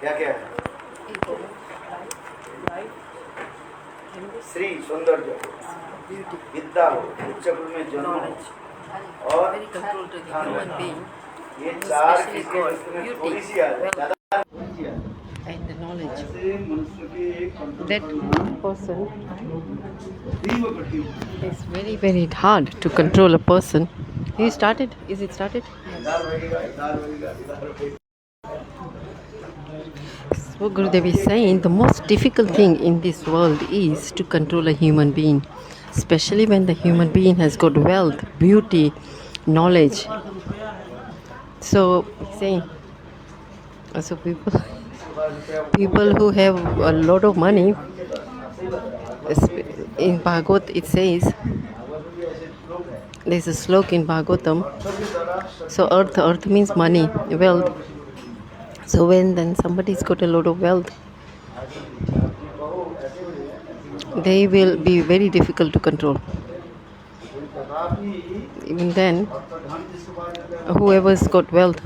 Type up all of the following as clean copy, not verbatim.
क्या क्या है? श्री सौंदर्य, विद्या हो, उच्च कुल में जन्म हो, और ये चार चीजें उसमें थोड़ी सी आ जाए, ज्यादा थोड़ी सी आ जाए। And the knowledge ऐसे मनुष्य के एक कंट्रोल that करना person तीव्र कठिन है। is very hard to control a person. You started? Is it started? इधर रहेगा, इधर रहेगा, इधर रहेगा। So Gurudev is saying the most difficult thing in this world is to control a human being, especially when the human being has got wealth, beauty, knowledge. So he's saying, so people who have a lot of money, in Bhagavad it says, there's a sloka in Bhagavatam. So earth means money, wealth. So when then somebody's got a lot of wealth, they will be very difficult to control. Even then, whoever's got wealth,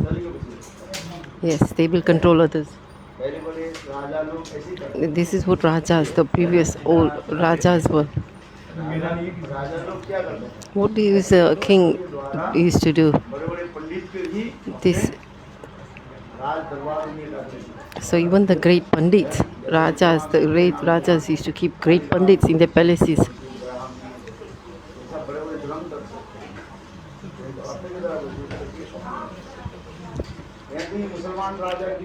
yes, they will control others. This is what Rajas, the previous old Rajas were. What is a king used to do? This. So even the great pandits, Rajas, the great Rajas used to keep great pandits in their palaces.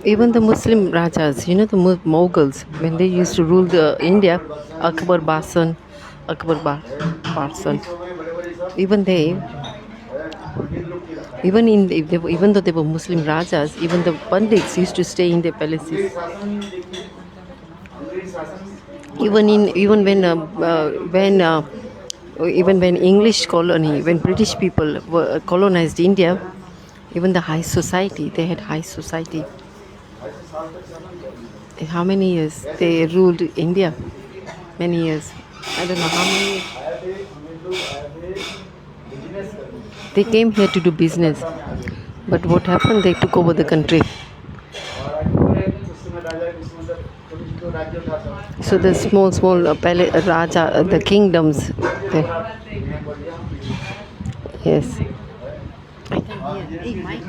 Even the Muslim Rajas, you know, the Mughals, when they used to rule the India, Akbar Basan, even they, even though they were Muslim Rajas, even the Pandits used to stay in their palaces. Even when English colony, when British people were colonized India, even the high society, they had high society. How many years they ruled India? Many years. I don't know how many. They came here to do business, but what happened? They took over the country. So the small Raja, the kingdoms. Yes. I can hear. Hey, Mike.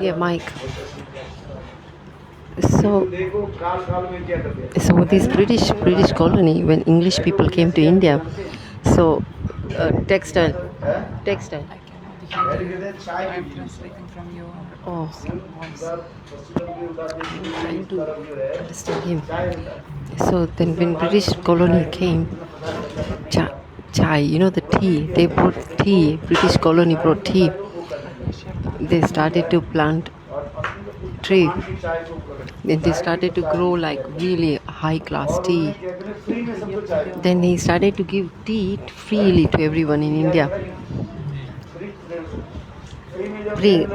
Yeah, Mike. So this British colony, when English people came to India, so textile. I'm translating from your voice. I'm trying to understand him. So then when British colony came, chai, you know, the tea, they brought tea, British colony brought tea. They started to plant tree. Then they started to grow like really high class tea. Then they started to give tea freely to everyone in India. Free.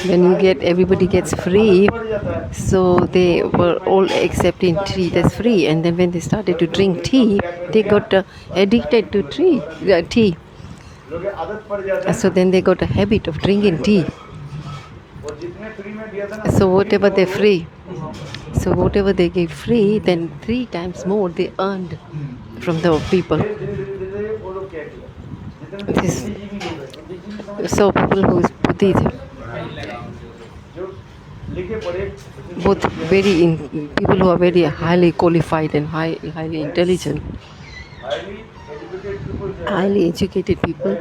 When you get, everybody gets free, so they were all accepting tea that's free. And then when they started to drink tea, they got addicted to tea. So then they got a habit of drinking tea. So whatever they gave free, then 3 times more they earned from the people. So people who is Buddhism, both people who are very highly qualified and highly intelligent, highly educated people,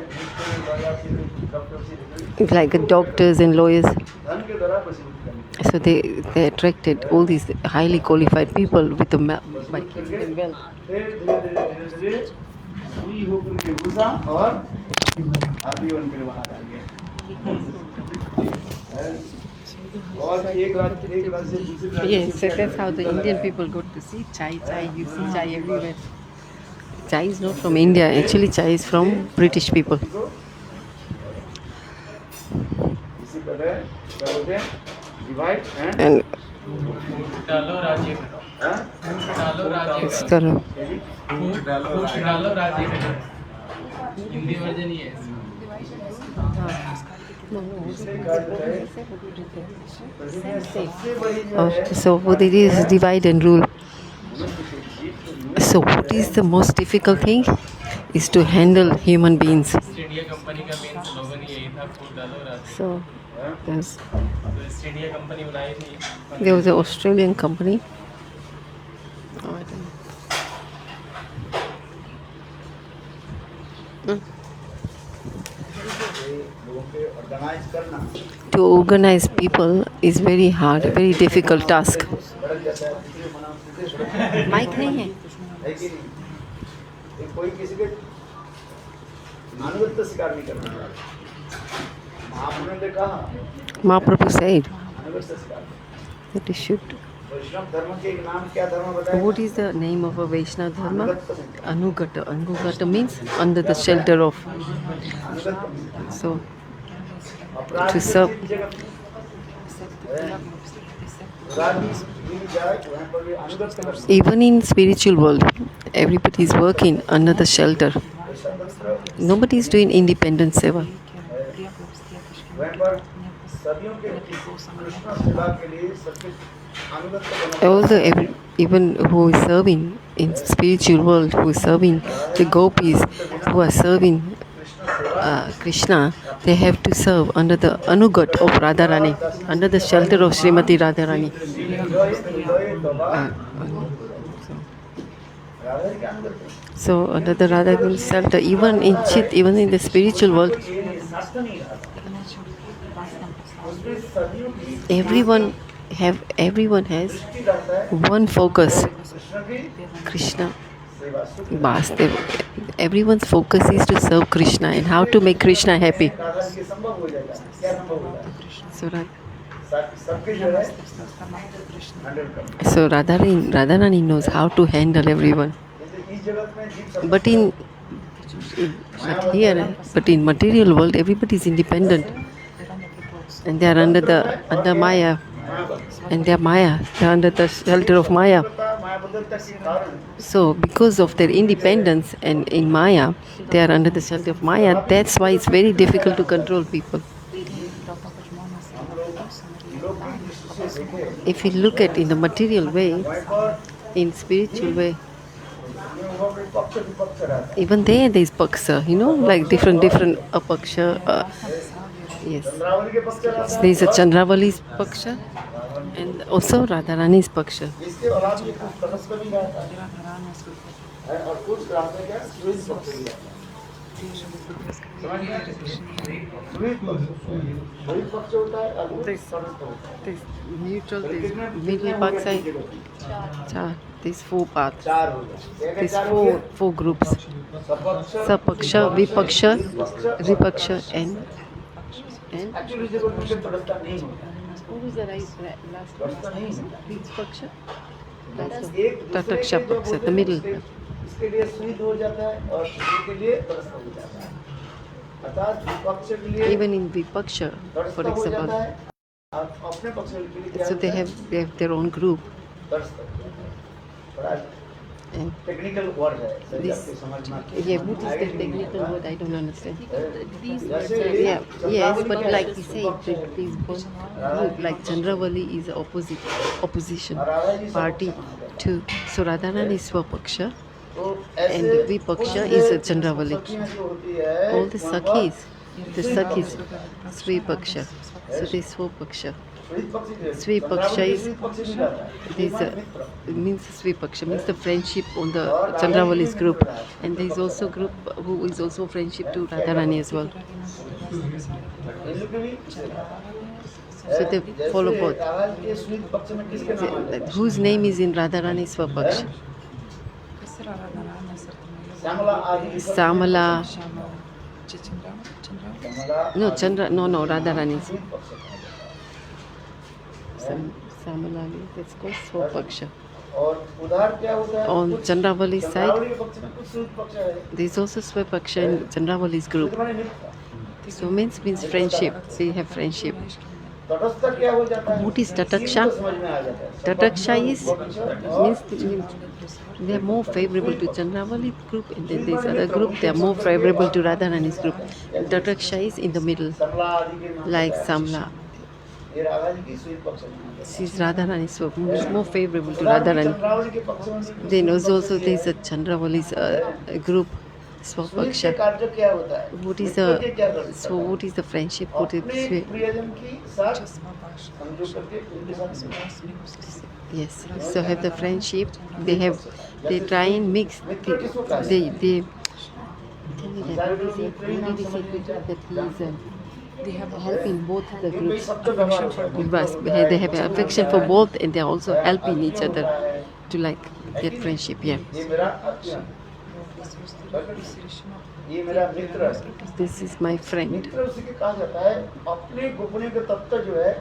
like doctors and lawyers. So they attracted all these highly qualified people with the by giving them wealth. Yes, so that's how the Indian people got to see chai. You see chai everywhere. Chai is not from India. Actually, chai is from British people. And डालो राज्य करो, डालो राज्य करो. डालो राज्य करो. Hindi version ही है. No, no. इसलिए कहा जाता है पृथ्वी में सबसे बड़ी जो Oh, है so what it is divide and rule. मनुष्य के जीव को मनुष्य So what is the most difficult thing? Is to handle human beings. Stadia company का मेन स्लोगन ही यही था, फूट डालो राजी। So there's, तो स्टेडिया कंपनी बनाई थी। there was an Australian company. Oh, I don't know. लोगों के ऑर्गेनाइज करना To organize people is very hard, a very difficult task. सड़क जैसा है, किसी को मना किसी सड़क माइक नहीं है. है कि नहीं? कोई किसी के अनुगत्य स्वीकार नहीं करना चाहता। महाप्रभु ने कहा Mahaprabhu said अनुगत्य स्वीकार that he should. वैष्णव धर्म के एक नाम क्या धर्म बताया? What is the name of a Vaishnava dharma? अनुगत्य Anugata. Anugata means under the shelter of. अनुगत्य So अपराध to की serve. जगत राजी मिल जाए वहाँ पर भी अनुगत्य करना। Even in spiritual world, everybody is working under the shelter. Nobody is doing independent seva. वहाँ पर सदियों के कृष्ण सेवा के लिए सबके अनुगत्य करना। Although even who is serving in spiritual world, who is serving the gopis, who are serving Krishna, they have to serve under the anugat of Radharani, under the shelter of Srimati Radharani. So under the Radharani shelter, even in Chit, even in the spiritual world, everyone has one focus, Krishna. Vasudev. Everyone's focus is to serve Krishna and how to make Krishna happy. So, Radharani knows how to handle everyone. But in material world, everybody is independent, and they are under Maya, and they are Maya. They are under the shelter of Maya. So, because of their independence and in Maya, they are under the shelter of Maya. That's why it's very difficult to control people. If you look at in the material way, in spiritual way, even there is paksha, like different apaksha. Yes, there is a Chandravali's paksha and also Radharani's paksha. This neutral, this middle paksha, these four paths, these four groups, Sapaksha, Vipaksha, Ripaksha and what was the last one? Vipaksha? Tataksha Paksha, the middle. इसके लिए sweet हो जाता है और इसके लिए तरस हो जाता है। अर्थात विपक्ष के लिए Even in Vipaksha, for example, अपने पक्ष के लिए so they have their own group. And technical word है सही this, आपको समझ में yeah, what is the technical word? I don't understand. These words are Yes, but like you say, this group, like Chandravali is opposition party to, so Radharani is Swapaksha and Vipaksha is a Chandravali. All the Sakhis, Svipaksha, so this Swapaksha. Svipaksha means Svipaksha means the friendship on the Chandravali's group, and there is also group who is also friendship to Radharani as well. So they follow both. Whose name is in Radharani Swapaksha? Samala. No, Radharani. Samala, that's called Swapaksha. On Chandravali's side, there is also Swapaksha in Chandravali's group. So means friendship. They have friendship. तटस्थ क्या हो जाता है? What is Tataksha? Scene को समझ में आ जाता है। Tataksha is और means they are more favorable to Chandravali group, and then this other group they are more favorable to Radharani's group. Tataksha is in the middle, सरला आदि के नाम like बताया। Samla. ये राधा जी की स्वीट पक्ष में आता है। She's Radharani, so more favorable to Radha ji Radharani. Chandravali के पक्ष में नहीं, Then स्वीट also पक्ष there is से a Chandravali's group, स्वीट के Swapaksha. कार्य क्या होता है? What is मित्र के क्या the करता so है? what is the friendship? What is अपने sweet? प्रियजन की साथ संजोग करके उनके साथ Yes, so have the friendship. They try and mix. मित्र किसको कहते हैं? They that he is helping both the ये कोई groups. शब्द व्यवहार होता है। Because they have affection for both, and they are also helping each other to like get friendship. Yeah, ये मेरा आत्मा है। ये मेरा मित्र है। this is my friend. मित्र उसी के कहा जाता है अपने गोपनीय के तत्व जो है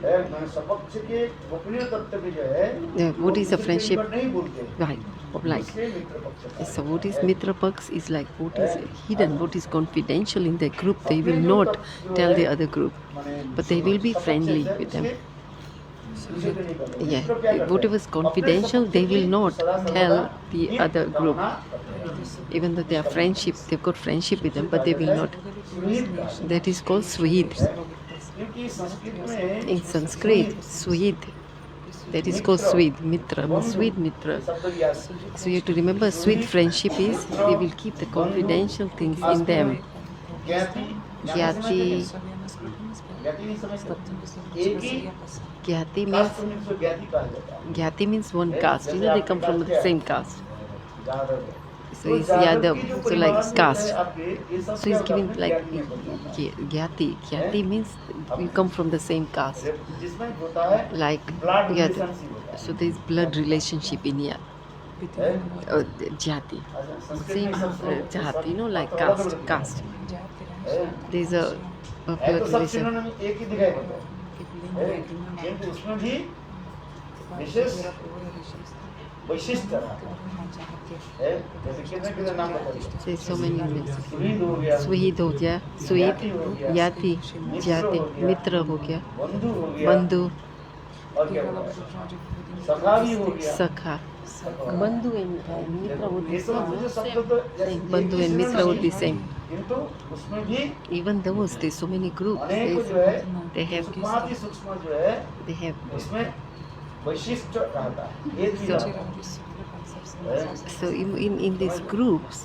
मैंने सपक्ष के गोपनीय तत्व के जो है Yeah, what is the friendship? पर नहीं बोलते Right, like. इसलिए मित्र पक्ष है। So what is Mitra Paks is like what is hidden, what is confidential in the group. They will not tell the other group, but they will be friendly with them. Yeah, whatever is confidential, they will not tell the other group. Even though they are friendship, they've got friendship with them, but they will not. That is called Suhid. क्योंकि संस्कृत में In Sanskrit, Suhid. That is called Sweet Mitra, sweet Mitra. शब्द याद So you have to remember, sweet friendship is they will keep the confidential things in them. ज्ञाति Gyati, ज्ञाति नहीं समझते एक ही Gyati means cast में इसको ज्ञाति कहा जाता है। Gyati means one caste. You know they come from the same caste. Yadav So it's Yadav. So like caste. so So he's giving like Gyati. Gyati means you come from the same caste. जिसमें होता है Like blood Yadav. relationship होता है। So there's blood relationship in here. Jati. Same Jati, you know, like caste. Caste. There's a है blood तो सब relation. चिन्हों में एक ही दिखाई देता है किंतु उसमें भी विशेष वैशिष्ट रहता है जैसे कितने नाम बताइए There's so many names. सुहीद हो गया Suhid हो गया, Suhid, Yati, Jati, Mitra हो गया, बंधु हो गया Bandhu, और क्या होगा सखा भी हो गया Sakha. Bandhu and Mitra would be ये सब मुझे शब्द तो same. Bandhu and Mitra would be same. किंतु उसमें भी Even those, there's so many groups. अनेक जो है They have, सूक्ष्माति सूक्ष्म जो है they have. उसमें वैशिष्ट रहता है एक भी रहता है So in these groups,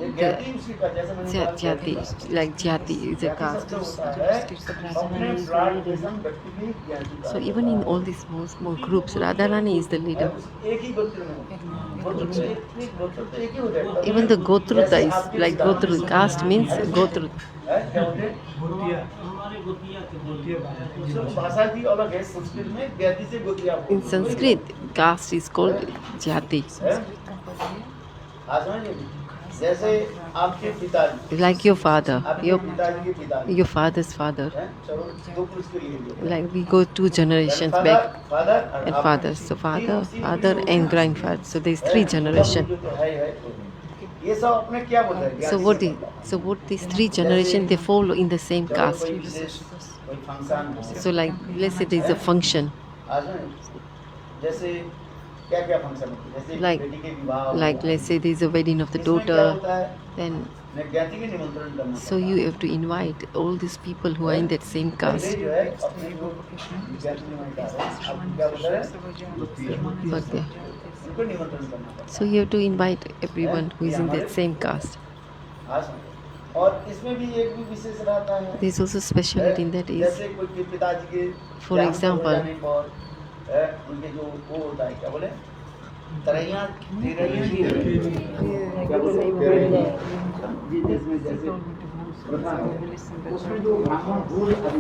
ये ज्ञाति उसी का जैसे मैंने बात Jati, की, like Jati is a ज्ञाति caste. शब्द होता है अपने ब्लड रिलेशन व्यक्ति की ज्ञाति का So even in all these small groups, Radharani is the leader. एक ही गोत्र में गोत्र तो एक ही हो जाएगा Even the Gotruta is like Gotru. Caste means Gotru. क्या होते हैं उसमें भाषा भी अलग है संस्कृत में ज्ञाति से गोतिया In Sanskrit, caste is called Jati. आज समझिए जैसे आपके पिताजी Like your father, आपके पिताजी के पिताजी your father's father. हैं? चलो दो पुरुष के लिए Like we go 2 generations back father and fathers. So father and grandfather. So there's 3 generations. ये सब अपने क्या बोलते हैं So what these 3 generations they follow in the same caste. कोई विशेष कोई function So like let's say there's a function. आज में जैसे क्या क्या फंक्शन होते हैं जैसे Like- बेटी के विवाह हो Like गया। let's say there's a wedding of the इसमें क्या daughter. होता है Then ज्ञाति के निमंत्रण करना so you have to invite all these people who are in that same पहले caste. जो है अपने को ज्ञाति निमंत्रण कर रहे हैं आप क्या बोल रहे हैं But उनको निमंत्रण करना पड़ता so you have to invite everyone who is in that same caste. है आज समझो। और इसमें भी एक भी विशेष रहता है There's also speciality in that is जैसे कोई के पिताजी के For देहांत हो example- जाने पर, उनके जो वो होता है क्या बोले तरैया क्या बोले जी जिसमें जैसे प्रथा है, उसमें जो ब्राह्मण भोज आदि होता है,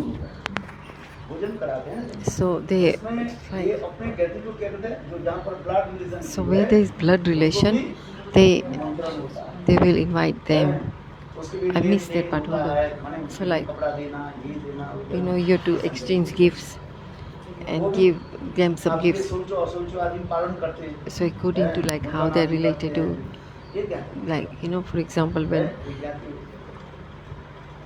भोजन कराते हैं so they इसमें ये अपने गति को क्या कहते हैं जो जहाँ पर blood relation so where there is blood relation they निमंत्रण होता है they will invite them. उसके लिए I miss that part होता of है, it. माने So like कपड़ा देना ये देना वो you देना। know you have to exchange gifts and give them some आपके gifts. सोचो असोचो आदमी पालन करते हैं So according to like how they're related to ये क्या है? like you know for example when ये क्या है?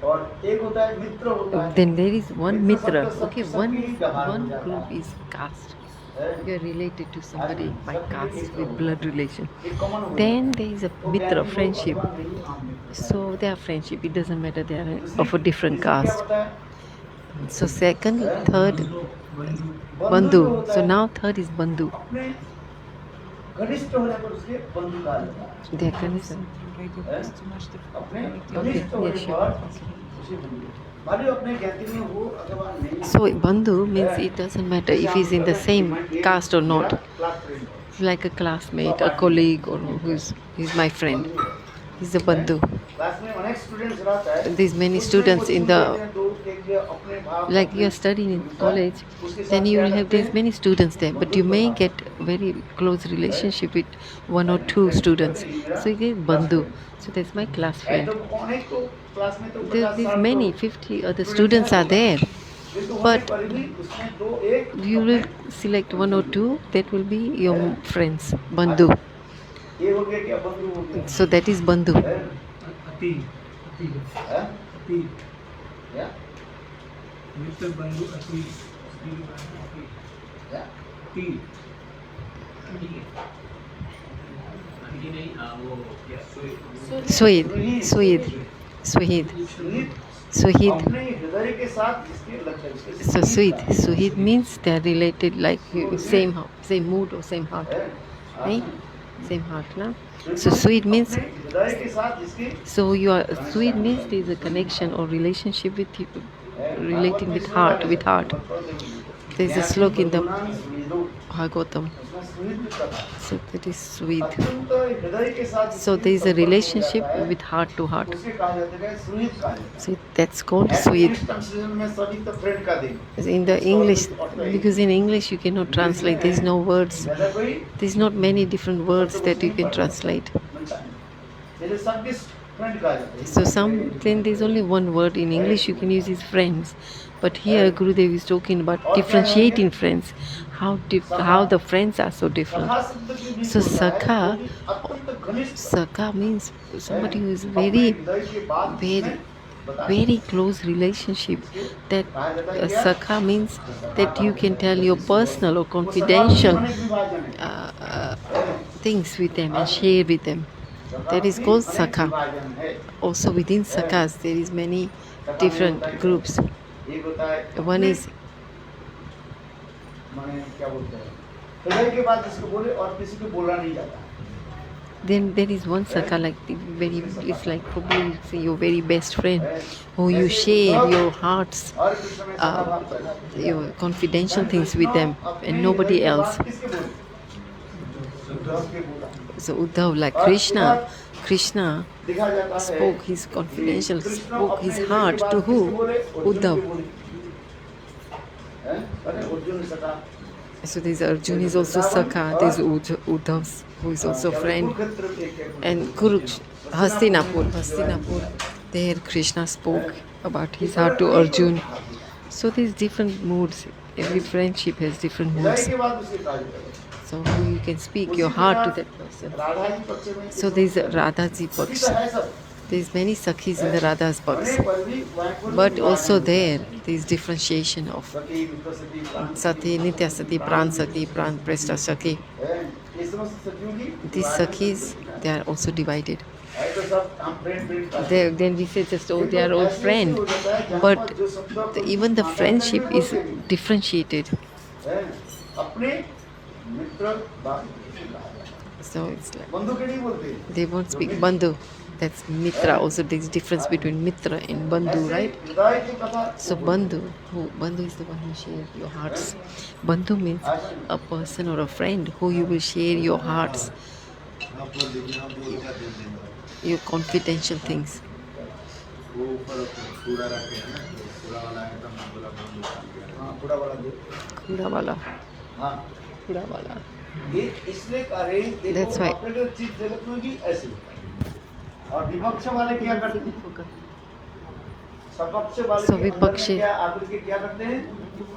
और एक होता है मित्र होता है। Then there is one Mitra mitra. शब्द Okay, सबकी one व्यवहार one हो जाता group है। is caste. है? You are related to somebody by सबके लिए caste मित्र with होता blood है। relation. एक common हो Then जाता है। there is a वो mitra ज्ञानी हो friendship. अथवा नहीं, आम मित्र। So they are friendship. It doesn't matter they are दूसरी- of a different तीसरी क्या caste. बताया? So second, third, बंधु bandhu. जो होता So है, now third is bandhu. अपने घनिष्ठ होने पर उसके बंधु कहा जाता है। They are connected. अपने Okay, घनिष्ठ होने yes, sure. पर उसे बंधु। मान लो अपने ज्ञाति में वो अथवा नहीं। So bandhu means it doesn't matter if he's in the same caste or not. Class friend है। Like a classmate, a colleague, or who's my friend. He's a bandhu. Class में अनेक स्टूडेंट्स रहता है। There's many उसमें students वो in cheese the देते हैं तो एक अपने भाव like अपने you are studying in अनुसार college, उसके साथ then you क्या will have करते these हैं? many students there, but you may get very close relationship with one or two students. So you get bandhu. So that's my class है friend. तो अनेक तो क्लास में तो There's 50-60 many, 50 other students are there. किंतु होने but पर भी उसमें दो एक You will select one or two that will be your friends, bandhu. ये हो गया क्या बंधु हो गया So that is bandhu. है? अति है? अति या? मित्र बंधु अति या? अति Suid, Suid, Suhid, Suhid. अपने हृदय के साथ इसके लगता है So Suhid means they are related like same mood or same heart, right? Same heart, na? So Suid means हृदय के साथ इसके so you are Suid means there is a connection or relationship with you, relating with heart, with heart. There is a slok in the Bhagavatam. So that is Suid. अत्यंत हृदय के साथ So there is a relationship with heart to heart. उसे कहा जाता है सुहित कहा जाता है So that's called Suid. Translation में सभी तो फ्रेंड का देंगे In the English, because in English you cannot translate. There is no words. ज्यादा कोई There is not many different words that you can translate. मिलता नहीं जैसे सब किस फ्रेंड कहा जाता है So some then there is only one word in English you can use is friends, but here Gurudev is talking about differentiating friends. How the friends are so different. सखा शब्द की भी So होता है, Sakha, वो भी अत्यंत घनिष्ठ Sakha means somebody who is अपने very हृदय के बात very उसमें बता very close relationship. That कहा जाता है क्या? Sakha means that you can tell your personal or confidential अनेक विभाजन है। things with them and share with them. That is called Sakha. विभाजन है। Also within Sakhas there is many different groups. एक होता है One is माने क्या बोलते हैं हृदय के बाद जिसको बोले और किसी को बोला नहीं जाता then there is one Sakha like the very it's like probably say your very best friend who you share your hearts, और कृष्ण में सखा भाव पैदा होता है। your confidential things with them and nobody हृदय के else. बाद किसके बोले? उद्धव के बोला। So Uddhav like Krishna दिखा जाता है spoke his confidential, कि कृष्ण spoke अपने his हृदय के heart बाद to who? किसके बोले? अर्जुन के Uddhav. बोले। हैं? अरे अर्जुन सखा So there's Arjun is also Sakha, there's Uddhav who is also friend. Kurukshetra में एक- And Hastinapur, there Krishna spoke about his heart to Arjun. So there's different moods. Every friendship has different हृदय moods. के बाद उसके कार्य करें। So you can speak your heart to that person. Radha ji पक्ष में So there's a Radhaji Sita Paksh. है सब। There's many Sakhis in the Radha's होने Paksh. पर भी वैकुंठ But विभाजन also है। there is differentiation of सती, मित्र सती, प्राण Sati, Nitya Sati, Pran Sati, Pran Presta Sati. है। ये समस्त सतियों की These विभाजन Sakhis, they are also divided. है तो सब हम फ्रेंड का Then we say just, oh, they are all friend. But even the friendship is differentiated. अपने मित्र बाप So it's like बंधु के नहीं बोलते they won't speak bandhu. That's mitra. Also, there's difference between mitra and bandhu, ऐसे right? हृदय की कथा So bandhu is the one who shares your hearts. Bandhu means a person or a friend who you will share your hearts, your confidential things. हाँ पूरा वाला दे Kuda wala, हाँ kuda wala. ये इसलिए करे That's देखो why. ऑपरेटर चीज जगत में भी ऐसे और विपक्ष वाले क्या करते हैं सपक्ष वाले So के अंदर में विपक्षी- क्या आकर के क्या करते हैं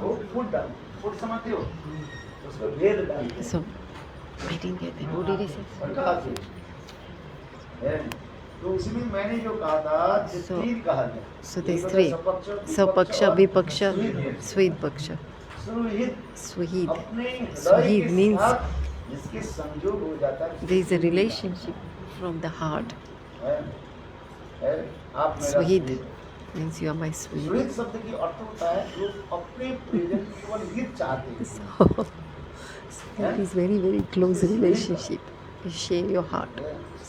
वो फुट डाल फुट समझते हो उसको भेद डालते हैं So I didn't get that. What did he say? और कहा से है तो उसमें मैंने जो कहा था कि So- तीन कहा गया। So एक there's होता है three. सपक्ष, Sapaksha, और Vipaksha, सुहृद। Sweetpaksha. सुहृद Swahid. अपने हृदय सुहृद के means साथ जिसके संयोग हो जाता है there is a relationship from the heart. है? आप मेरा Swahid Suhrud. means you are my sweet. सुहृद शब्द की अर्थ होता है जो अपने प्रियजन की केवल हित चाहते हैं। So that is very, very close relationship. You share your heart.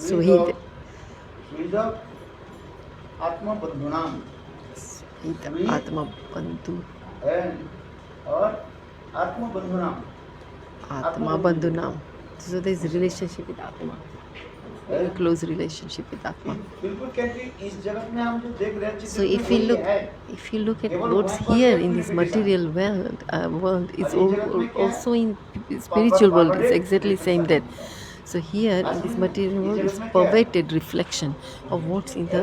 Suhrud Suhid. Suhrud आत्मबंधुनाम Suhid. Atma Bandhu. है और आत्मबंधुनाम Atma Bandhu Nam. So there is a relationship with Atma. Very close relationship with Atma. बिल्कुल क्योंकि इस जगत में हम जो देख रहे हैं So if you look at what's here in this material world is also in spiritual world is exactly same that. So here in this material world is perverted reflection of what's in the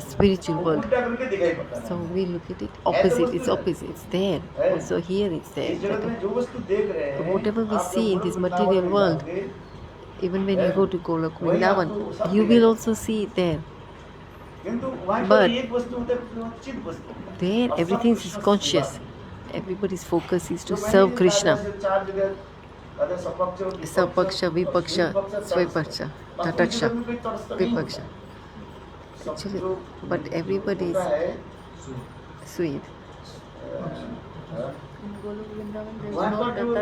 spiritual world. उल्टा करके दिखाई पड़ता है। So we look at it opposite. It's opposite. It's there. Also here it's इस there. जगत में जो वस्तु देख रहे हैं Whatever we आप see in जब this वृंदावन material में world, जाओगे, Even when you go to Golok Vrindavan, you will also see it there. किंतु वहाँ But पर एक वस्तु होता है जो चित वस्तु होता है। There और सब everything कुछ is कृष्ण conscious. से बात है। Everybody's focus is to तो मैंने serve ये Krishna. कहा, चार जगह कहते हैं सपक्ष, Sapaksha, Vipaksha, तटस्थ। Swepaksha, वास्तविक Tataksha, जगत में कोई तटस्थ नहीं होता। Vipaksha. सब Actually, जो but everybody is होता है, sweet. वहाँ पर जो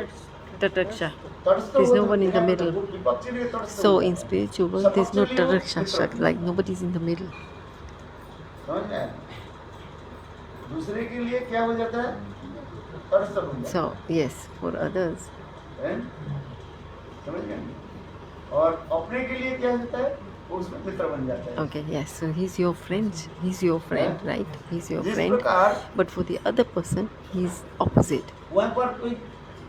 Tataksha. तटस्थ There's no होता one in the है, middle. वो विपक्षी भी तटस्थ So होता है। in spiritual world, there's no Tataksha, like nobody's in the middle. समझ में आया? दूसरे के लिए क्या हो जाता है? तटस्थ हो जाता So yes, for others. है, समझ गए? और अपने के लिए क्या होता है? वो उसमें मित्र बन जाता है। Okay, yes. So he's your friend. He's your friend, right? He's your जिस friend. प्रकार But for the other person, he's opposite. वहाँ पर कोई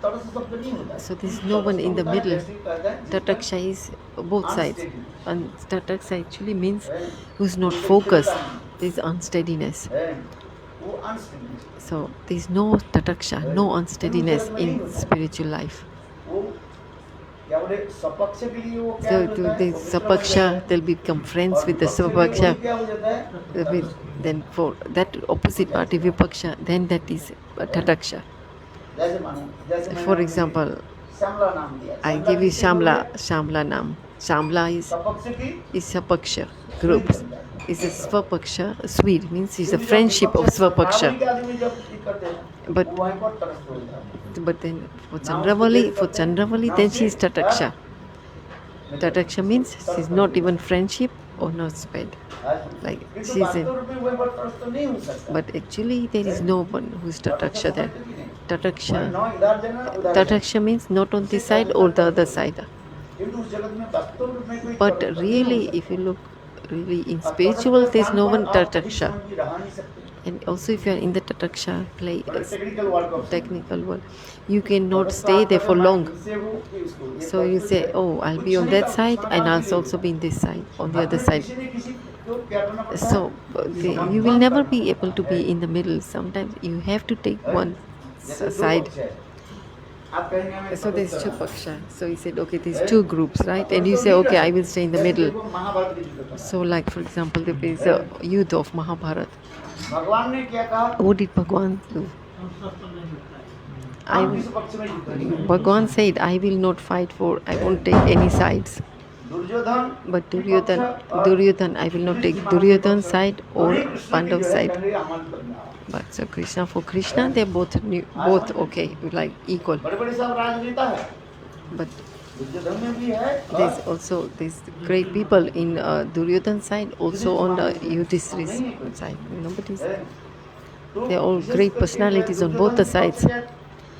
तटस्थ शब्द नहीं होता है। So there's no one in the तटस्थ होता है, middle. जैसे कहते हैं, जिसका Tataksha is both sides. unsteady And Tataksha actually means है, who's not वो focused. स्थिरता There's unsteadiness. है, वो unsteady है। So there's no Tataksha, no unsteadiness in spiritual life. वो क्या बोले सपक्ष के लिए वो क्या So होता to है? the वो मित्र बन Sapaksha, जाता है। they'll become friends और with the विपक्ष के लिए वही Sapaksha. क्या हो जाता है? Then for that opposite party, Vipaksha, then that is Tataksha. जैसे मानो, जैसे मैंने For आपको example, श्यामला नाम दिया। I श्यामला give you किससे बोले? Shamla Nam. Shamla सपक्ष की is Sapaksha groups. Is a Swapaksha, sweet means it's a friendship of Swapaksha. बराबरी के आदमी जब ये करते हैं, But- वो वहीं पर तटस्थ हो जाता है। But then for Chandravali, then she is Tataksha. Tataksha means she's not even friendship or not sped. Like किंतु she's वास्तव in. रूप में वहीं पर तटस्थ नहीं हो सकता। But actually, there is no one who's Tataksha there. Tataksha. ना इधर जाना, उधर जाना। Tataksha means not on this side or the other side. किंतु उस जगत में वास्तव रूप में कोई But तटस्थ नहीं really, हो if you look really in सकता। spiritual, there's no one आप कभी Tataksha. समझ भी रहा नहीं सकते। And also, if you are in the Tataksha बड़े place, technical world का technical world, you cannot stay there for long. So you say, oh, I'll be on that side and I'll also be in this side, on the other side. So you will never be able to be in the middle. Sometimes you have to take one side. So there's two paksha. So he said, okay, there's two groups, right? And you say, okay, I will stay in the middle. So like for example, there is a youth of Mahabharata. भगवान ने क्या कहा? What did Bhagwan do? हम किस पक्ष में जीतेंगे? Bhagwan said, I will not fight for, I won't take any sides. Duryodhan But Duryodhan, I will not take Duryodhan side or Pandav side. But so Krishna, for Krishna, they're both okay, like equal. बड़े-बड़े सब राजनेता है। But Duryodhan में भी है। there's also these great people in Duryodhan side, also on the Yudhishthira's side. Nobody's. They're all great personalities on both the sides.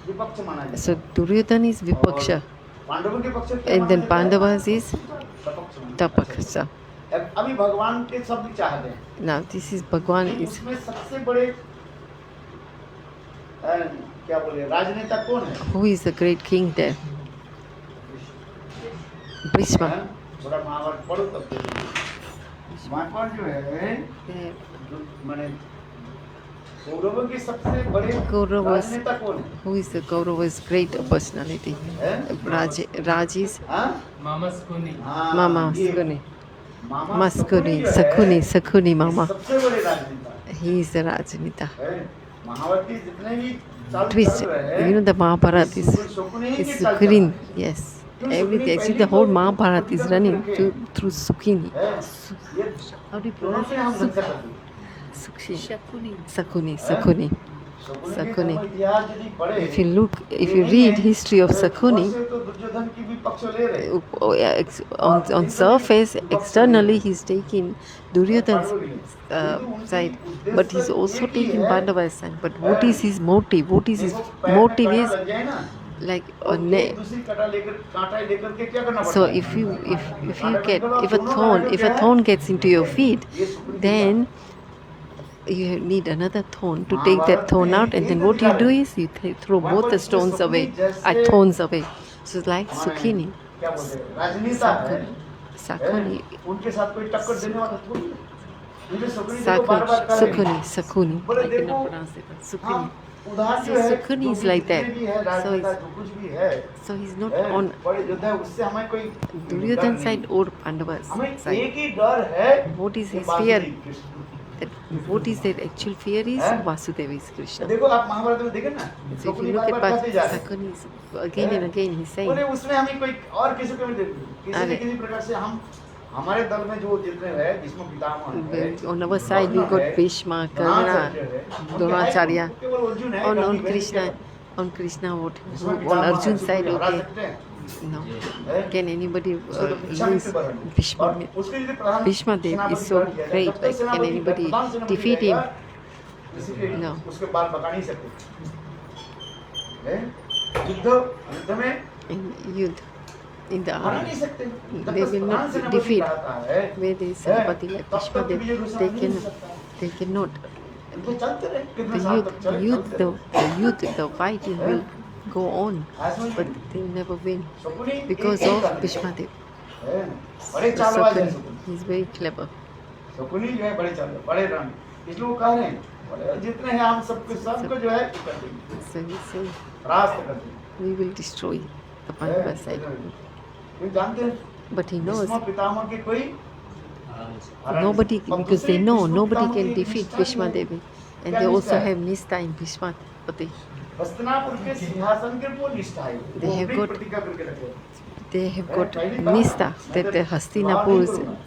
विपक्ष माना जाता है। So Duryodhan is Vipaksha, पांडवों के पक्ष में क्या and then माना जाता है? Pandavas is सपक्ष माना जाता Tapaksha. है। अभी भगवान के शब्द चाहते हैं। Now this is Bhagwan is उसमें सबसे बड़े क्या बोले राजनेता कौन है? who is the great king there? Bhishma. थोड़ा महाभारत पढ़ो तब देखोगे। वहाँ पर जो है माने कौरवों के सबसे बड़े Kauravas. राजनेता कौन है? Who is the Kauravas' great personality? हैं? Raj is हाँ? मामस कोनी हाँ, Mama ये Sugani. मामा Maskuni, जो है, Sakuni, Sakuni ये Mama. सबसे बड़े राजनेता हैं। He is the Rajnita. Mahabharti जितने भी चाल Twist, चल रहे हैं, you know the Mahabharata is Shakuni ही की चाल चल Sukhrin. रहा है। Yes. क्यों Everything. शकुनी Actually, पहली the whole तो Mahabharata is प्रतिज्ञा running करके रखे हैं। through Sukhini. ये How do you दोनों pronounce से हम it? संस्कार करते हैं। Sukhi. Shakuni. Sakuni, Sakuni. Shakuni Shakuni. के इतिहास यदि पढ़े, If you look, if ये you नहीं read है, history of तो Sakuni, वैसे तो दुर्योधन की भी पक्ष ले रहे हैं। on surface, externally, he's taking Duryodhana's side, but he's also taking Pandava's side. But what is his motive? What is his motive is like दूसरी कांटा लेकर कांटा लेकर के क्या करना so पड़ता है? if you get if a thorn gets into your feet, then you need another thorn to take that thorn out, and then what you do is you throw both the stones away, thorns away. So it's like Sukhini, क्या बोलते हैं? राजनेता है, Sakuni, उनके साथ कोई टक्कर देने वाला थोड़ी है। मुझे शकुनी देखो बार-बार कह रहे हैं। Sakuni. बोले I देखो, cannot pronounce it. Sukhini. हाँ, उदार So जो है, Sukhani जो is भी like जितने that. भी है, So राजनेता he's- जो कुछ भी है, So he's not है, on बड़े योद्धा है, उससे हमें कोई Duryodhana's डर नहीं। side or Pandava's हमें side. एक ही डर है, What is ये his Basudev fear? Krishna. That what is their actual fear is हैं? Vasudeva is Krishna. देखो आप महाभारत में देखें ना, So if Shakuni you look बार-बार at कहते जा रहे हैं। Sakuni, again and again he's saying, बोले उसमें हमें कोई और किसी को भी किसी न अरे। किसी प्रकार से हम हमारे दल में जो जितने हैं जिसमें पितामह है, on our side we got Bhishma, Karna, Dronacharya. केवल अर्जुन है, On बाकी बहन Krishna, क्या? on Krishna what? जिसमें On पितामह है, Arjun's उसको side, कोई हरा okay. सकते हैं? No. हैं? Can anybody उसको तो use विश्वामित्र बन रहे हैं। Bhishma? और उसके लिए प्रधान Bhishma Dev सेनापति is so बन गया। great. जब तक Like, can सेनापति anybody प्रधान सेनापति defeat रहेगा, him? इसलिए No. उसके बाल बका नहीं सकते। हैं? युद्ध में In Yudh, in the हरा army, नहीं सकते। जब they तक will प्रधान not सेनापति defeat. रहता है, Where there is Senapati like तब Bhishma तक Dev, विजय घोषणा they नहीं can, हो सकता। they cannot. तो चलते रहे, कितने The साल youth, तक चले, youth, चलते रहे। the fighting will go on, but they will never win Shakuni because एक ही of कारण Bhishma Dev. है। बड़े चालबाज हैं Sakuni, Shakuni. he's very clever. Shakuni जो है बड़े चालबाज, बड़े रण। इसलिए वो कह रहे हैं, बड़े जितने हैं हम सबको जो है कर देंगे, So he said, परास्त कर देंगे। we will destroy the Pandava side. क्यों जानते हैं? But he knows Bhishma Pitamah के कोई हरा नहीं nobody, सकता। और because they दूसरे know Bhishma nobody Pitamah can की defeat निष्ठा Bhishma भी है। Devi. And क्या they निष्ठा also है? have Nista in Bhishma Pati. Hastinapur के सिंहासन के वो निष्ठा है। They वो have अपनी got- प्रतिज्ञा करके रखे। They have got पहली बात, Nista, मैं that तो the बात Hastinapur नहीं is. करूंगा।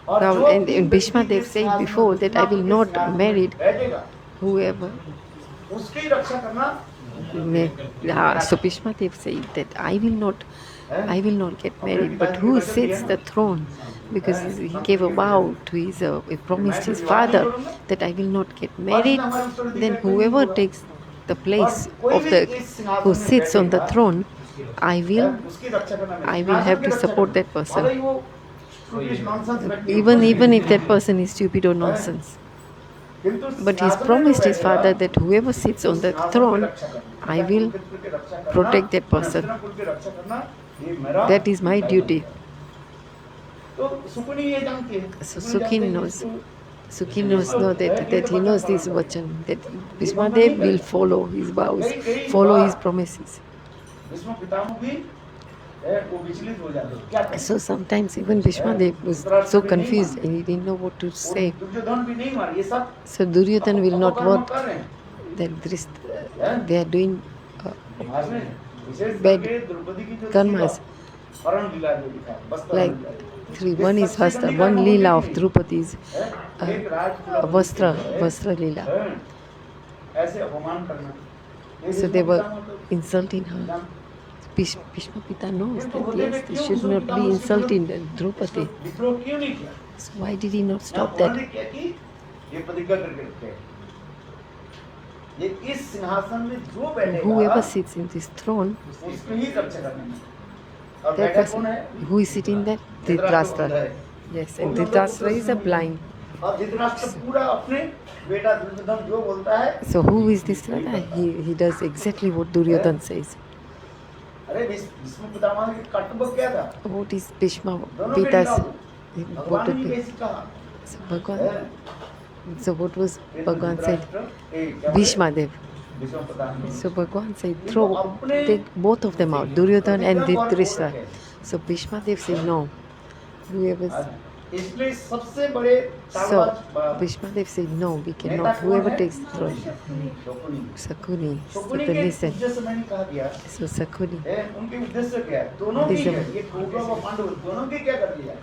और Now, जो and भी Bhishma व्यक्ति Dev के said सिंहासन before में that I will Hastinapur not के सिंहासन में marry बैठेगा, whoever. उसकी रक्षा करना So Bhishma Dev said that I will not get married, but who sits the throne? Because he gave a vow to his, he promised his father that I will not get married. Then whoever takes the place of the who sits on the throne, I will उसकी रक्षा करना I will have to support that person, भले ही वो foolish nonsense व्यक्ति हो। even if that person is stupid or nonsense. किंतु But he's सिंहासन में promised जो his बैठेगा, father that whoever sits on the सिंहासन की throne, रक्षा करना, I will हस्तिनापुर की रक्षा करना, protect that person. हस्तिनापुर की रक्षा करना, ये मेरा That is my दायित्व duty. है। तो सुकुनी ये जानती है, So सुकुनी Sukhi जानती है knows. कि Sukhi knows know that he knows this vachan, that Bhishma Dev will follow his vows, follow his promises. Bhishma Pitamah भी वो विचलित हो जाते हैं। क्या करें? So sometimes even Bhishma Dev was so confused and he didn't know what to say. Duryodhan भी नहीं मार, ये सब So Duryodhana will not अपकर्म want कर रहे हैं। that they are doing आज में विशेष bad करके द्रौपदी की जो karmas. हरण लीला जो लिखा है, वस्त्र Like हरण लीला। three. One is Hasta, one Leela of Draupadi's एक राजकुल Vastra, है, Vastra Leela. ऐसे अपमान करना। ये So भीष्म they were पितामह तो insulting her. जान- Bhishma Pita knows that yes, they should not be insulting Draupadi. विद्रोह क्यों नहीं किया? So why did he not stop यहाँ that? उन्होंने क्या की? ये प्रतिज्ञा करके रखे हैं। ये इस सिंहासन में जो बैठेगा, Whoever sits in this throne, उसकी ही रक्षा करनी है। और that बैठा कौन person, है? who is sitting there? Dhritarashtra Dhritarashtra. है। Yes, and Dhritarashtra is a blind. और धृतराष्ट्र पूरा अपने बेटा दुर्योधन जो बोलता है, So who is this Radha? He does exactly what Duryodhana says. अरे भीष्म पितामह के कर्तव्य क्या था? What is Bhishma दोनों के Pita's? खिलाफ What भगवान ने did कैसे कहा? so Bhagwan? So what was फिर Bhagwan said? धृतराष्ट्र, क्या बोले? Bhishma Dev. Bhishma Pitamah. So Bhagwan said, take both of them out, Duryodhana and Dhritarashtra. So Bhishma Dev said, no. Whoever इसलिए सबसे बड़े So तालवार Bhishmadev said, no, we नेता cannot. कौन Whoever है? takes the throne. Shakuni. Sakuni. So Shakuni then के listen. उद्देश्य मैंने कहा दिया So Sakuni, है, उनके उद्देश्य क्या है? दोनों की Is the- है, ये कौरव और पांडव दोनों की क्या कर दिया?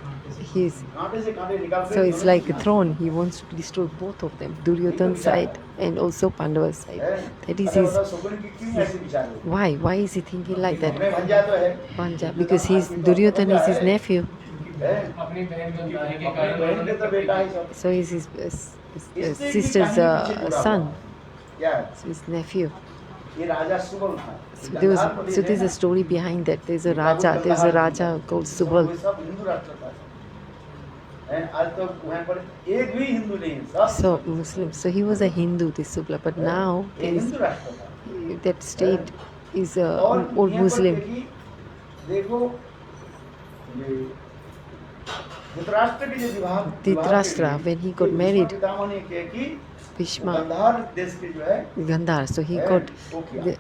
he's कांटे से कांटे निकाल के so it's दोनों like की a throne. He wants to destroy both of them, Duryodhana's side and also Pandava's side. है। That is अच्छा his. बताओ, शकुनी की क्यों ऐसे विचार हुए? Why is he thinking like that? अपने भंजा तो है, Panja, because he's Duryodhana is his nephew, है। अपनी बहन गंधारी के अपनी बहन के तो बेटा है सब। so he's his इससे sister's भी कहानी पीछे जुड़ा son, हुआ। क्या है? so his nephew. ये राजा सुबल था। So there's a story behind that. There's a raja called Subal. वो सब हिंदू राष्ट्र था। हैं, आज तो वहाँ पर एक भी हिंदू नहीं है, सब So Muslim. So he was a Hindu, this Subla, but now ये there is, हिंदू राष्ट्र था। that state is और old यहाँ पर Muslim. देखिए, देखो ये धृतराष्ट्र के जो Dhritarashtra, when he got married, पितामह ने किया कि Bhishma, गंधार देश के जो है Gandhar. So he है, got वो किया, the,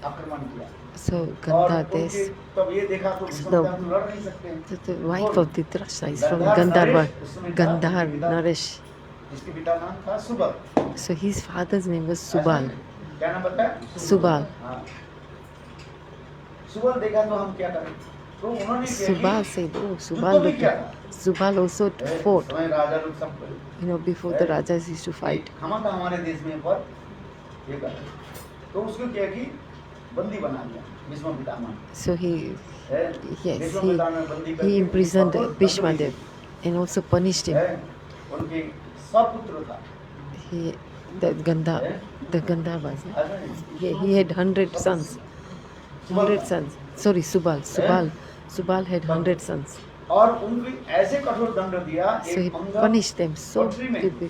आक्रमण किया। so और Gandhar. उनके This तब ये देखा तो भीष्म the- पितामह लड़ नहीं सकते हैं। the wife of Dhritarashtra is from Gandhar Gandharva. Naresh, उसमें था, Gandhar पिता- Naresh. जिसके पिता नाम था Subal. So his father's name was Subal. क्या नाम बताया? Subal. हाँ। सुबल देखा तो हम क्या करें? तो उन्होंने किया कि Subal said, oh, युद्ध Subal. भी किया था। Subal also है, fought. समय राजा लोग सब Before the rajas used to fight. हम था हमारे देश में पर ये कर तो उसको क्या कि बंदी बना दिया भीष्म पितामह So he, है yes, भीष्म पितामह बंदी करके he imprisoned और Bhishmadev and also punished him. है उनके सब पुत्र था He, the Gandharvas. ऐसा नहीं He had 100 sons. 100 sons. Sorry, Subal had 100 sons. और उनको ऐसे कठोर दंड दिया So he एक अंग punished them so पटरी में they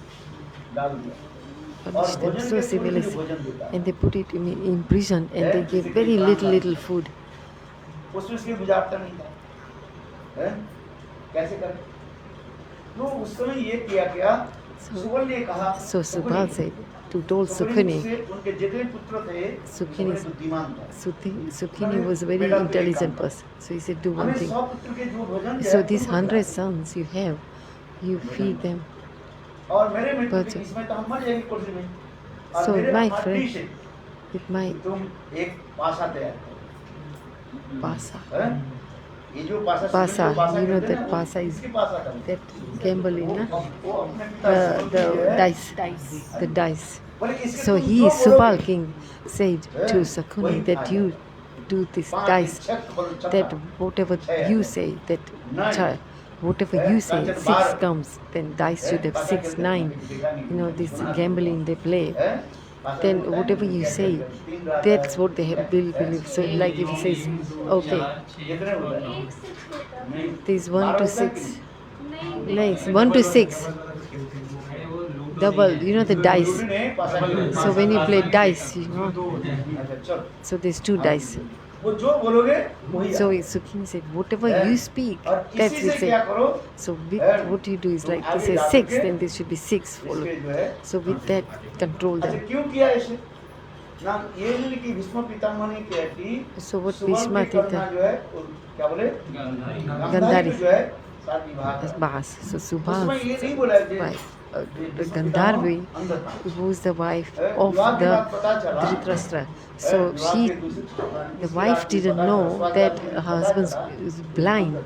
डाल दिया punished them so severely, भोजन देता है and they put it in prison and they gave very little food. उसमें इसलिए गुजारता नहीं था हैं? कैसे करें तो उस समय ये किया क्या सुबल ने कहा So Subal said, told Sukhini. उनके जितने पुत्र थे सुखिनी- उनमें बुद्धिमान था Sukhini was a very intelligent person. So he said, do one हमें thing. 100 पुत्र के जो भोजन So these 100 sons you have, you feed them. और मेरे मित्र But- के इसमें तो हम मर जाएंगे कुर्सी में और So मेरे my माटी friend- से With my तुम एक पासा तैयार करो pasa, हैं? ये जो पासा पासा, जो पासा you know कहते हैं that ना, pasa is- इसकी पासा करो। that gambling, na? वो अपने पिता से The बोलती है, dice, the dice. बोले इसके So तुम he, जो Subal बोलोगे, king, said to Sakuni that you do this पाँच, dice, छह, बोलो छक्का। that whatever you say, that whatever you say, 6 comes, then dice should have 6, 9. This gambling they play. हैं? Then whatever you say, that's what they will believe. So like if he says, okay, कितने बोले? नहीं, there's 1 to 6. Nice, 1 to 6. Double, the dice. गुरु ने पासा किया। So when you play dice, अच्छा, चलो। so there's 2 dice. वो जो बोलोगे वही So Sukhini said, whatever you speak, और that's इसी we से क्या say. करो So what you do is like, they say 6, then this should be 6 इसके followed. जो है So with that, control अच्छा them. क्यों किया इसे ना ये नहीं कि भीष्म पितामह ने किया कि So what सुबल Bhishma के did करना that? जो है वो क्या बोले गंधारी। को जो है साथ विवाह That's करना। Bahas. So उसमें Subal, ये नहीं बोला कि wife, the भीष्म Gandharvi, पितामह अंध था। who was the wife विवाह of के the बाद पता चला Dhritarashtra. So विवाह she, के दूसरे- the wife didn't know that her husband is blind.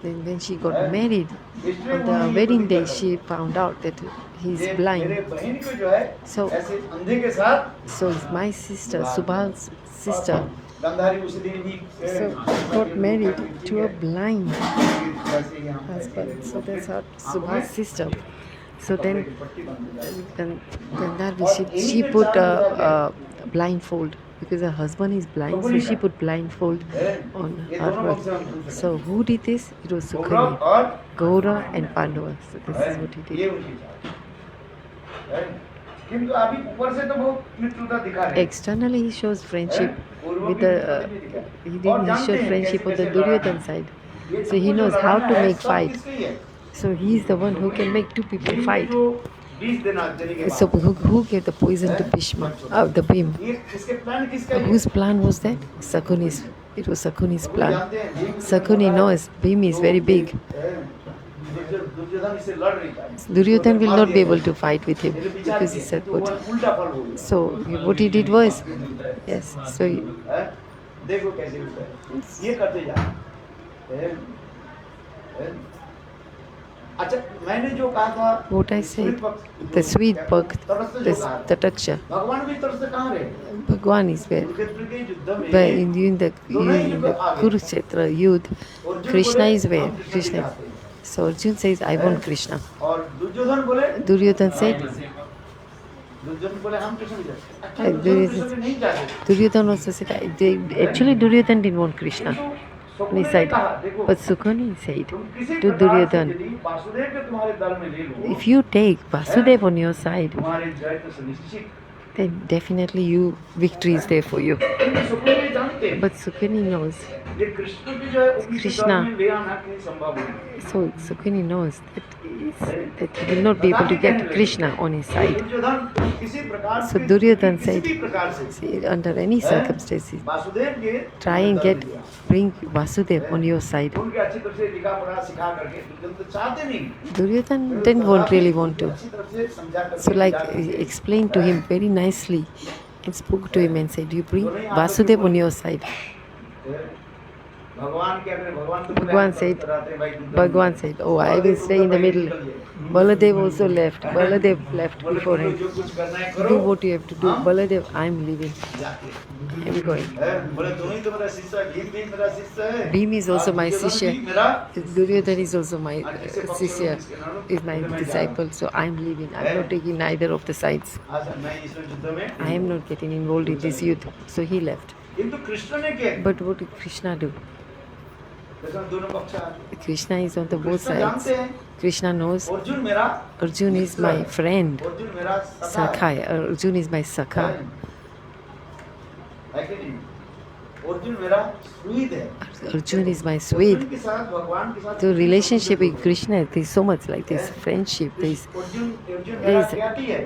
Then when she got married, इसलिए on the उन्होंने ये wedding day, प्रतिज्ञा she found out that he's मेरे blind. बहन को जो है So- ऐसे अंधे के साथ So my sister, Subal's sister, Gandhari उसी दिन ही so got married to a blind husband. So that's her Subhal's sister. So then Gandharvi, she put a blindfold because her husband is blind. So she put blindfold on her head. So who did this? It was Sukhani, और Gaura and Pandava. So this is what he ये did. उनकी चाल है। किंतु अभी ऊपर से तो बहुत मित्रता दिखा रहे हैं। Externally he shows friendship पूर्व with की the मित्रता नहीं दिखा। he और didn't जानते show हैं friendship with the कैसे-कैसे Duryodhan लड़ाना side. है। ये So he सब knows जो how लड़ाना to है, make सब fight. किसके ही है? So he is the one who can make 2 people इनको fight. जो 20 दिन आज देने के So बाद, who gave the poison to Bhishma? The Bhim. ये इसके प्लान किसका है? Whose plan was that? Sakuni's. It was Sakuni's वो plan. जानते हैं, Bhim Sakuni knows Bhim is very big. जो दुर्योधन इससे लड़ नहीं पाए। Duryodhan will मार not be दिया able गया। to fight with him मेरे विचार because he किए, said तो वो what. उल्टा फल हो गया। So what he did was, yes. So हैं? देखो कैसे होता है, ये करते जा। हैं? हैं? अच्छा, मैंने जो कहा था what I said, the sweet perk, the texture. भगवान भी तरफ से कहाँ रहे? Bhagwan is where. कुरुक्षेत्र के युद्ध में But in the Kurukshetra youth, Krishna is where? Krishna. So Arjun says, I want Krishna. और दुर्योधन बोले, Duryodhan said, दुर्योधन बोले हम कृष्ण के साथ। अच्छा, Duryodhan- दुर्योधन कृष्ण के नहीं चाहते। Duryodhan also said, actually Duryodhan didn't want Krishna. तो And he सुकने ने said, कहा, देखो, but Sukhani said तुम किसी to प्रकार से Duryodhan, यदि वासुदेव के तुम्हारे दल में ले लो, if you take Vasudev on your side, तुम्हारे जय तो सुनिश्चित। then definitely victory is there for you. क्योंकि सुकने ये जानते हैं, But Sukhani knows, ये कृष्ण की जो है उनके कृष्णा। दल में ले आना कहीं संभव नहीं। so Sukhani knows that he will not be able to get Krishna on his side. Duryodhan किसी प्रकार So से, Duryodhan किसी said, भी प्रकार से see, under any circumstances, Vasudev के try and दल get, में लिया। bring Vasudev on your side. उनके अच्छी तरह से लिखा पढ़ा सिखा करके, दुर्योधन तो चाहते नहीं। Duryodhan didn't really want to. अच्छी तरह से समझा करके So like समझा करके, explained to him very nicely and spoke to him and said, you bring Vasudev on your side. भगवान क्या करें, भगवान तो बोले, Bhagwan आप said, तो रहते हैं भाई, Duryodhan. Bhagwan said, oh, I will stay in the middle. Baladev also left. Baladev left बोले, before तुमको him. जो कुछ करना है Do करो, what you have to do. Baladev, I'm leaving. जाके। I'm going. हैं? बोले दोनों ही तो मेरा शिष्य है, भीम भी मेरा शिष्य है। Bhim is also और my दुर्योधन Shishya. भी मेरा Duryodhan is also my किसके पक्ष में Shishya, किसके नाम? is my बोले, मैं जा रहा हूँ। disciple. So I'm leaving. I'm not taking neither of the sides. आज मैं इस युद्ध में, I am not getting involved in this youth. So he left. किंतु कृष्ण ने क्या? But what did Krishna do? देखो दोनों पक्ष आ- Krishna is on the both Krishna sides. जानते हैं, Krishna knows अर्जुन मेरा Arjun is my friend. Arjun मेरा सखा है। Sakha. Arjun is my Sakha. है कि नहीं? अर्जुन मेरा सुहृद है। Arjun is my Arjun Swede. के साथ, भगवान के साथ The relationship with Krishna, there's so much like this friendship. There's Arjun मेरा there's- ज्ञाति है।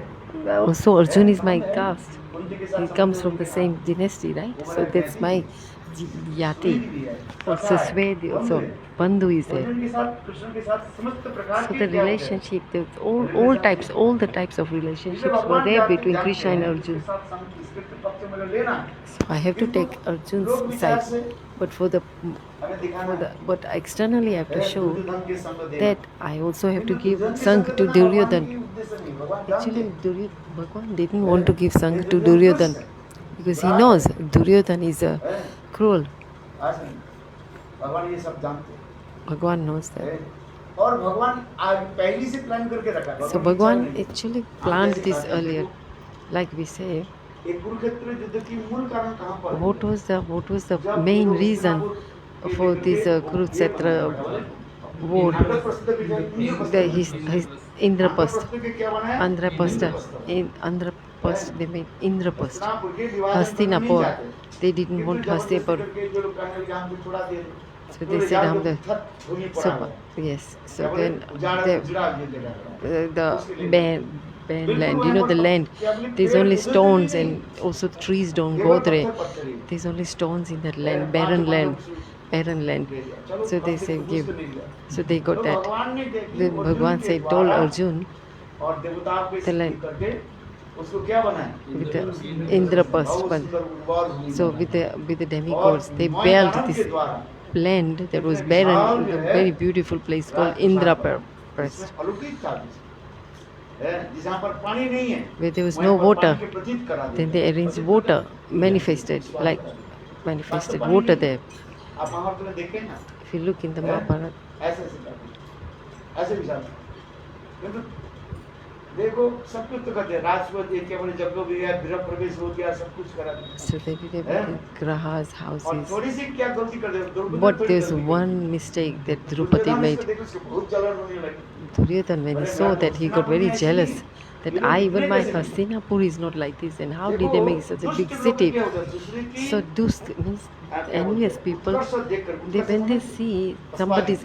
also Arjun is my caste. उनके के साथ He comes from the same dynasty, right? So that's my Yati. सुहृद भी है। Also Swed, also Bandhu is there. Arjun के साथ, कृष्ण के साथ समस्त प्रकार So के the क्या होते हैं? relationship, all the types of relationships were there between Krishna and Arjun. So I have to take Arjun's side. But but externally I have to show that I also have to give Sang to Duryodhan. Actually, Bhagwan didn't want to give Sang to Duryodhan because he knows Duryodhan is cruel. भगवान ये सब जानते हैं। Bhagwan knows that. और भगवान आज पहले से प्लान करके रखा। So Bhagwan actually planned this earlier. Like we say, एक कुरुक्षेत्र युद्ध की मूल कारण कहाँ पर? what was the main reason for this Kurukshetra war? His Indrapast. Indrapast, they made Indrapast. Hastinapur. They didn't want Hastinapur. So they said, yes. So then the barren land, the land, there's only stones and also trees don't go there. There's only stones in that land, barren land. So they said, give. So they got that. Then Bhagwan said, told Arjun, the land with the Indrapast. So with the demigods, they built this land that was barren in a very beautiful place called Indrapast, where there was no water. Then they arranged water, manifested water there. If you look in the Mahabharata, देखो सब कुछ तो करते हैं, राजपद एक के बोले जब लोग गृह प्रवेश हो गया, सब कुछ करा दिया। so they did everything, grahas, और houses. थोड़ी सी क्या गलती कर दे, द्रौपदी But थोड़ी there's कर दी। one mistake that Draupadi Duryodhan made. इसको देखो, उसको बहुत जलन होने लगी। Duryodhan, when he saw that, he got very jealous. That even my Hastinapur is not like this, and how did they make such a big city? So those means envious people, when they see somebody's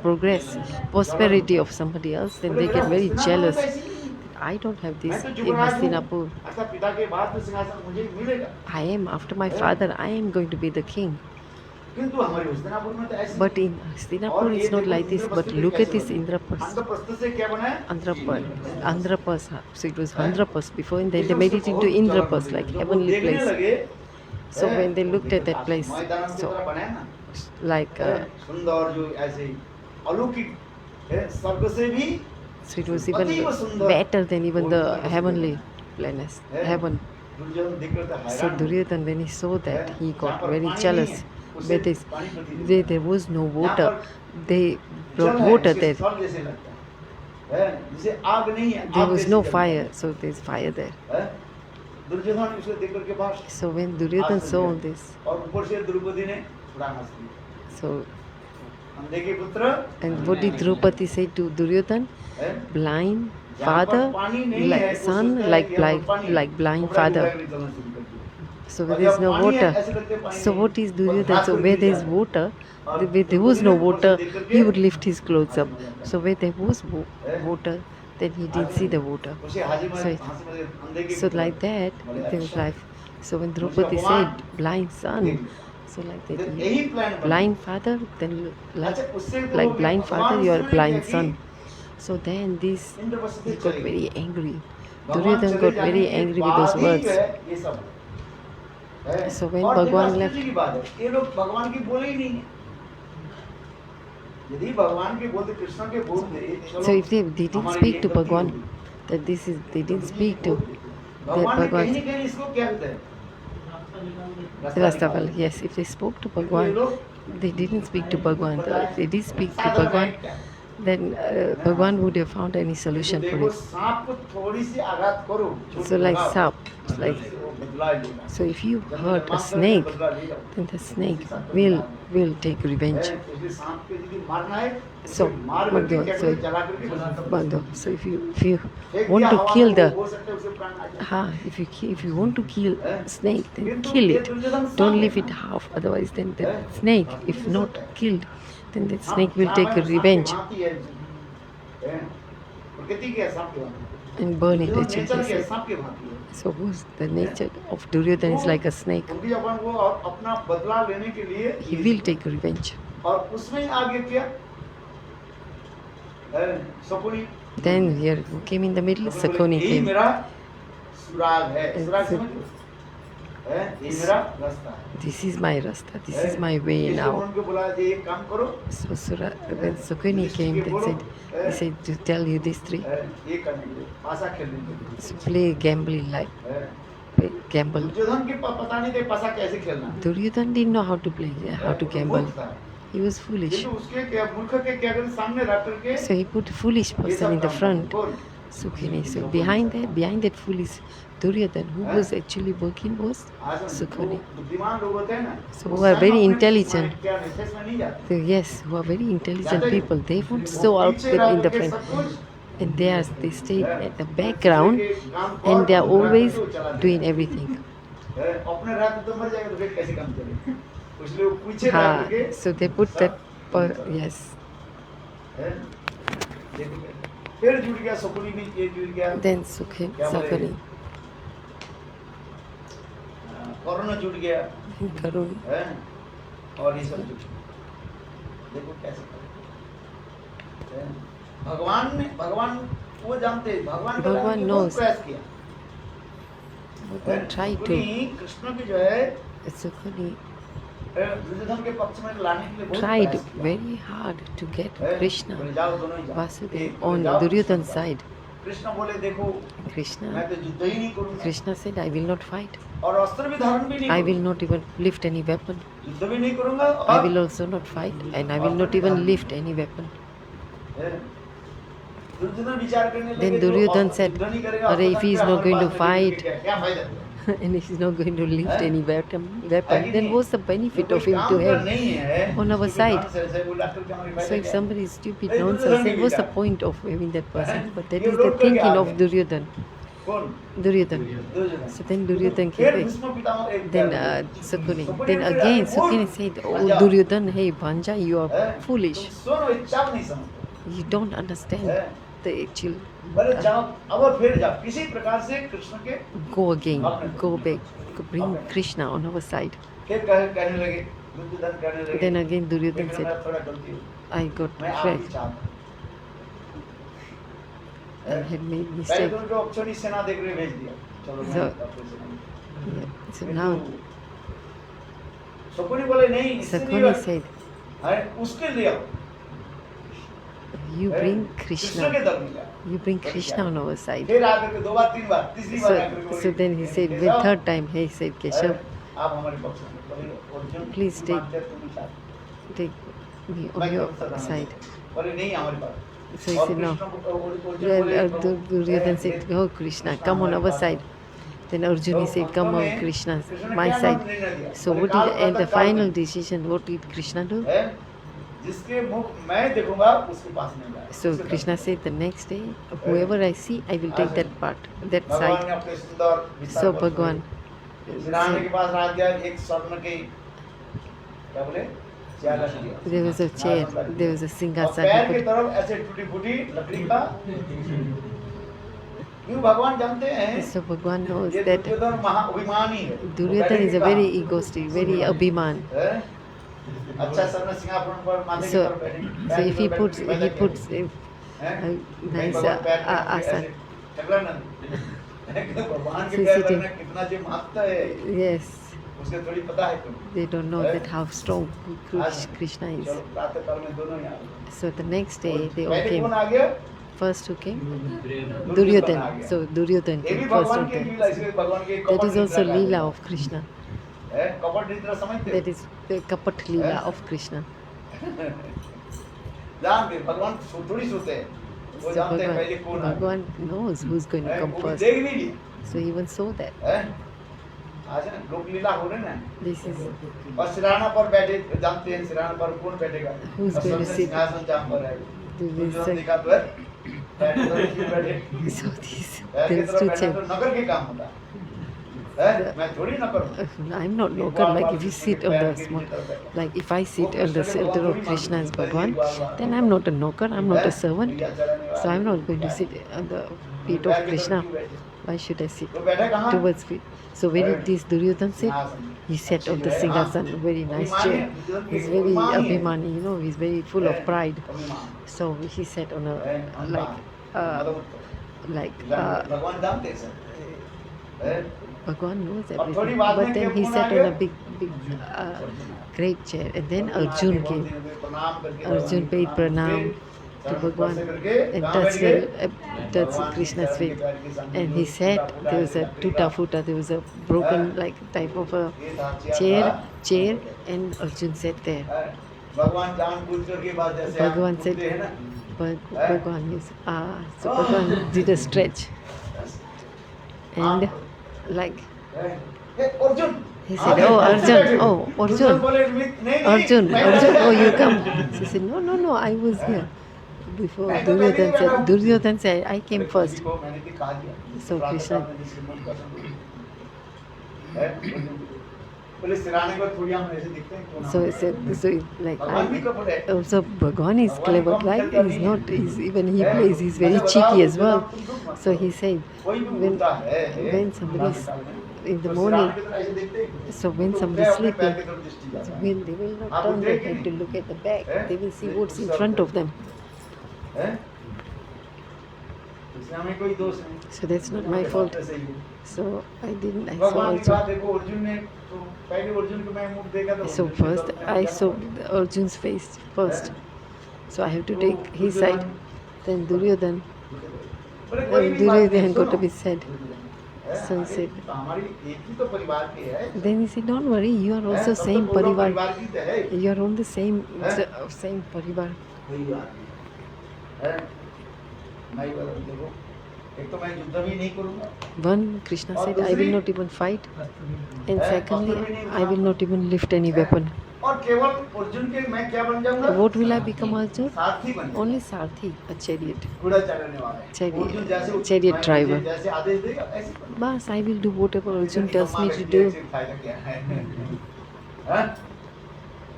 progress, prosperity of somebody else, then they get very jealous. I don't have this in Hastinapur. अच्छा पिता के बाद तो सिंहासन मुझे मिलेगा। I am, after my father, I am going to be the king. किंतु हमारे हस्तिनापुर में तो ऐसे But in Hastinapur, it's not like this. But look at this Indrapas. Indraprastha से क्या बना है? Andrapas. So it was Andrapas before, and then they made it into Indrapas, like heavenly place. So when they looked at that place, so like सुंदर जो ऐसे अलौकिक है, स्वर्ग से भी so it was even better than even the heavenly planets, heaven. Duryodhan देख रहा था So हैरान। Duryodhan, when he saw that, he got very jealous. Where there was no water, they brought water there. स्वर्ग जैसे लगता है, जैसे आग नहीं है, There आग was जैसी no जलती fire, so there's fire there. है। दुर्योधन उसे देख करके बाहर So when Duryodhan saw all this, और ऊपर से द्रौपदी ने थोड़ा हंस दिया। so अंधे के पुत्र and what did Draupadi say to Duryodhan? है, Blind जहाँ पर father, पानी नहीं है, like वो son, सोचता है like कि यहाँ पर पानी है, like blind कपड़ा father. गिरा के निकलना शुरू कर दिया। So और where there's जब no पानी है, water, ऐसे लगता है पानी so नहीं what है, is और Duryodhan? हाथ So पर where गिर there's जाता है। water, और where there was no Draupadi ने ऊपर से water, देख करके he would lift his clothes up. हाथ में जाता है। So where there was water, then he didn't see the water. उसे हाजी में So, हंसी में अंधे के so पुत्र like that, बोले, there was अच्छा, life. So when मुझे Draupadi अपमान said blind son, देख। so like तो that, यही प्लान बना। blind father, then like अच्छा, उससे तो like हो गया, blind भगवान father, you are उसने blind क्या son. की? So then this, Indraprastha he से got चले गए। very angry. भगवान Duryodhan चले got जाने very के angry with बाद those ही words. जो है, ये सब है। So when और देखो भगवान आश्चर्य left, की बात है, ये लोग भगवान की बोले ही नहीं है। यदि भगवान के बोलते, कृष्ण के बोलते, चलो, so if they didn't हमारी speak ये to गलती Bhagwan, होगी। that this is, they didn't speak to that भगवान ने कहीं Bhagwan. न कहीं इसको क्या कहते हैं? Rastafal, yes, if they spoke to क्योंकि ये Bhagwan, लोग they didn't speak to Bhagwan. If they did speak to साधन Bhagwan, है क्या? then Bhagwan would have found any solution for देखो, it. सांप को थोड़ी सी आघात करो, छोटी So like लगाओ, sap, like वो बदला लेगा। so if you जब hurt a माफ करोगे, snake, बदला लेगा। then the snake इसी साथ will take revenge. है, इसलिए सांप को यदि मारना है, So, उसे मार करके Bhagwan, क्या so करो, जला करके बदला दो। Bando. So if you फेंक want दिया to हवा kill में, the वो हो सकता है उसे प्राण आ जाए। if you want to kill a snake, then किंतु kill ये it. दुर्योधन Don't सांप leave है it ना। half. Otherwise, then the है? snake, बाकी if नहीं not सकता है। killed, then that हाँ, snake will सांप take है, सांप की revenge भांति है, प्रकृति की है सांप की भांति। and burn it. जो Actually, नेचर they की है say. सांप की भांति है। So who's the nature of Duryodhana is like a snake. उनकी अपन वो अपना बदला लेने के लिए He will take revenge. और उसमें आगे क्या है, Shakuni Then here who came in the middle? Sakuni यही came. मेरा सुराग है, सुराग समझ लो, है, ये मेरा रास्ता है। This is my rasta. This is my way इसलिए now. उनको बोला कि एक काम करो, So when Sakuni came, he said to tell you these three. है, ये करने के लिए, पासा खेलने के लिए, So play gambling like है। play gamble. दुर्योधन के पता नहीं थे पासा कैसे खेलना है। Duryodhan didn't know how to play, how to वो gamble. मूर्ख था। He was foolish. लेकिन उसके क्या मूर्ख के क्या करें, सामने रख करके So he put a foolish ये person सब in the काम front. करो। Sukhini. So behind that foolish Duryodhan, who was actually working was आज हम Sukhani. लोग बुद्धिमान लोग होते हैं ना, So वो who are स्वयं very अपने intelligent. क्या निश्चय में नहीं जाते। So yes, who are very intelligent जाते people, they हैं। won't वो show out पीछे them रह in the करके front. सब कुछ, And they stayed है, at the दूसरे background के काम को and they are और दूसरा always को चला देते doing हैं। everything. है, अपने रात तो मर जाएगा तो फिर कैसे काम चलेगा, इसलिए वो पीछे रह Ha, करके so they put that, yes. है, देखो, फिर जुड़ गया शकुनी भी, ये जुड़ गया, Then Sukhi, क्या बोले? Sakuni, करुण जुड़ गया, Karun. है, और ये सब जुड़ गया। देखो कैसे करें। है, भगवान वो जानते हैं, भगवान के भगवान लाने की बहुत knows. प्रयास किया। Bhagwan tried to, Shakuni Krishna की जो है Sukuni दुर्योधन के पक्ष में लाने के लिए बहुत tried प्रयास किया। very hard to get है, Krishna, बोले जाओ दोनों ही जाओ। Vasudev एक बोले on जाओ, Duryodhan's side. कृष्ण बोले देखो Krishna, मैं तो युद्ध ही नहीं करूंगा Krishna said, I will not fight. और अस्त्र भी धारण भी नहीं I will करूंगा, not even lift any weapon. युद्ध भी नहीं करूंगा I और will also not fight, and I will not even lift any weapon. है, दुर्योधन विचार करने Then लगे, जो Duryodhan और said, युद्ध नहीं करेगा, "अरे, if अस्त्र he is धारण not पे going to हमारे पास में fight, क्या फायदा? And he's not going to lift Eh? any weapon, है कि then नहीं? what's the benefit जो of कोई him काम to कर have? नहीं है, on our उसके side? nonsense है, वो डॉक्टर के हमारे So फायदा if क्या है? somebody is stupid Hey, nonsense, Duryodhan then ने what's the विचार। point of having that person? But that ये is लोग the करके thinking आ of गए। Duryodhan. कौन? Duryodhan. Duryodhan. So then Duryodhan फिर came back. भीष्म पितामह एक Then क्या बोले? Sakuni. शकुनी Then फिर again आगे, Sakuni "बोल, said, Oh Raja, Duryodhan, hey Bhanja, you है, are foolish. तुम सुनो, इच्छा नहीं समझते। You don't understand है, the actual. बोले जाओ, अब फिर जाओ, किसी प्रकार से कृष्ण के Go again, go back, bring Krishna on our side. फिर कहने लगे, दुर्योधन करने लगे। Then again Duryodhan लेकिन said, मेरा थोड़ा गलती हुई। I got मैं आपकी tricked. चाहता I had made पहले mistake. तो उनको अक्षरी सेना देख रहे भेज दिया। चलो मैं So- अपनी सेना। Yeah. So किंतु now शकुनी बोले नहीं इससे नहीं Sakuni होगा। said, अरे उसके लिए आओ। you bring कृष्ण के Krishna. दर में जाओ। You bring Krishna on our side. फिर आकर के 2 बार 3 बार तीसरी बार आकर के So then he said, when third time he said, Keshav, आप हमारे पक्ष में बोले अर्जुन Please take- मानते तुम ही साथ। take me मैं on your कौन सा दाना side. दूं? बोले नहीं हमारे पास। So he और said, no. कृष्ण को- अर्जुन Well, बोले, Duryodhan said, oh Krishna, come on our side. Then Arjuna said, come on Krishna, my side. So what did, at the final decision, what did Krishna do? है, जिसके मुख मैं देखूंगा उसके पास नहीं जाएगा। So उसके Krishna said, the next day, whoever I see, I will take that part, that भगवान ने side. अपने सुंदर विस्तार So को Bhagwan सिराने के said, पास रख दिया एक स्वर्ण के क्या बोले चेयर रख दिया। there was a chair, there was a और singhasan. पैर He की put, तरफ ऐसे टूटी फूटी लकड़ी का क्यों भगवान जानते हैं so Bhagwan knows ये that दुर्योधन महाअभिमानी है। Duryodhan is a very egoistic, very abhiman. हैं? अच्छा स्वर्ण सिंहासन पर माथे के So, ऊपर बैठे- so पैर if के he ऊपर puts, बैठ के he बैठे- puts हैं? nice भगवान पैर के ऊपर asan. ऐसे टकरा ना दे। भगवान के So पैर sitting. रखना कितना जो महत्व है Yes, उसके थोड़ी पता है तुम। they don't know that how strong Krishna is. चलो प्रातः काल में दोनों ही आ गए। So the next day they all पहले came. कौन आ गया? First who came? Duryodhan uh Duryodhan. गया। So Duryodhan ये भी came first भगवान of की them. लीला, इसलिए भगवान की That कपट is also लीला Leela है। of Krishna. है, कपट लीला समझते हो? That is the Kapat Leela of Krishna. जानते हैं, भगवान थोड़ी सोते हैं। वो So जानते हैं पहले कौन आएगा। Bhagwan knows who's going to है, come वो भी first. देख भी लिया। So he even saw that. है? आज ना लोक लीला हो रहे ना। This is और सिराना पर बैठे जानते हैं सिराना पर कौन बैठेगा? Who's और going to सबने sit? सिंहासन जहाँ पर है। This is दुर्योधन देखा तो है, पैर पर क्यों बैठे? so these पैर की these तरफ two बैठा तो said, नगर के काम होता है। है? मैं थोड़ी नकर हूँ। I'm not Nokar, like if you sit on the small, like if I sit on the center of Krishna as Bhagwan, then I'm not a Nokar, I'm not a servant. So I'm not going to sit on the feet of Krishna. Why should I sit तो बैठा कहाँ? towards feet? So when this Duryodhan said, he sat on the Singhasan, very nice chair. He's very abhimani, you know, he's very full of pride. So he sat on a भगवान जानते हैं sir. है? Bhagwan knows अब थोड़ी everything. बाद में But then क्या he कौन sat आ on a गया? big, great chair. And then Arjun came. Arjun paid pranam to Bhagwan and touched Krishna's feet. And he sat, there was a tuta-futa, there was a broken like type of a chair and Arjun sat there. भगवान जानबूझ करके बात जैसे आप Bhagwan said, बोलते हैं ना, Bhagwan is, so Bhagwan did a stretch. And like, "hey, Arjun he said, oh Arjun, Duryodhan बोले, नहीं, Arjun, मैं Arjun, नहीं oh you बैठा। come. She said, no, I was here. Before Duryodhan said, I came first. को मैंने भी कहा दिया। So Krishna, प्रातः काल में जिसके मन का संतोष है, अर्जुन बोले सिराने को थोड़ी हम ऐसे दिखते हैं, कौन so हम? he said, so like, भगवान भी कपट है। also Bhagwan is clever, right? He's not, even he plays, he's very cheeky as well. So he said, कोई भी when बोलता है, when somebody's in the तो morning, सिराने की तरह ऐसे देखते हैं। so when तो somebody's उठते हैं, अपने पैर sleeping, की तरफ दृष्टि जाता है। when they will not turn their head to look at the back, they will see what's in front of them. हैं? इसमें हमें कोई दोष नहीं। So that's not my fault. So I saw भगवान की बात also. देखो अर्जुन ने तो पहले अर्जुन को मैं मुख देखा तो So first I saw Arjun's face first. So I have to take his side. Then Duryodhan, बोले कोई भी बात Duryodhan नहीं, got to सुनो। be said. So he said, तो हमारी एक ही तो परिवार की है। then he said, don't worry, you are also हैं? तब same तो पूरा parivar. परिवार की तो है। You are on the same parivar. कोई बात नहीं। हैं? मैं ही बता देखो, एक तो मैं युद्ध भी नहीं करूँगा। One, Krishna said, I will not even fight. And secondly, I will not even lift any weapon. और केवल अर्जुन के मैं क्या बन जाऊंगा? What will I become, Arjun? सारथी बन जाऊंगा। Only Sarthi, a chariot. घोड़ा चलाने वाला है। Chariot- अर्जुन जैसे chariot मैं driver. मुझे जैसे आदेश देगा ऐसे करूंगा। Bas, I will do whatever Arjun इसके tells me दिमाग to में do. ऐसे फायदा क्या है? हैं?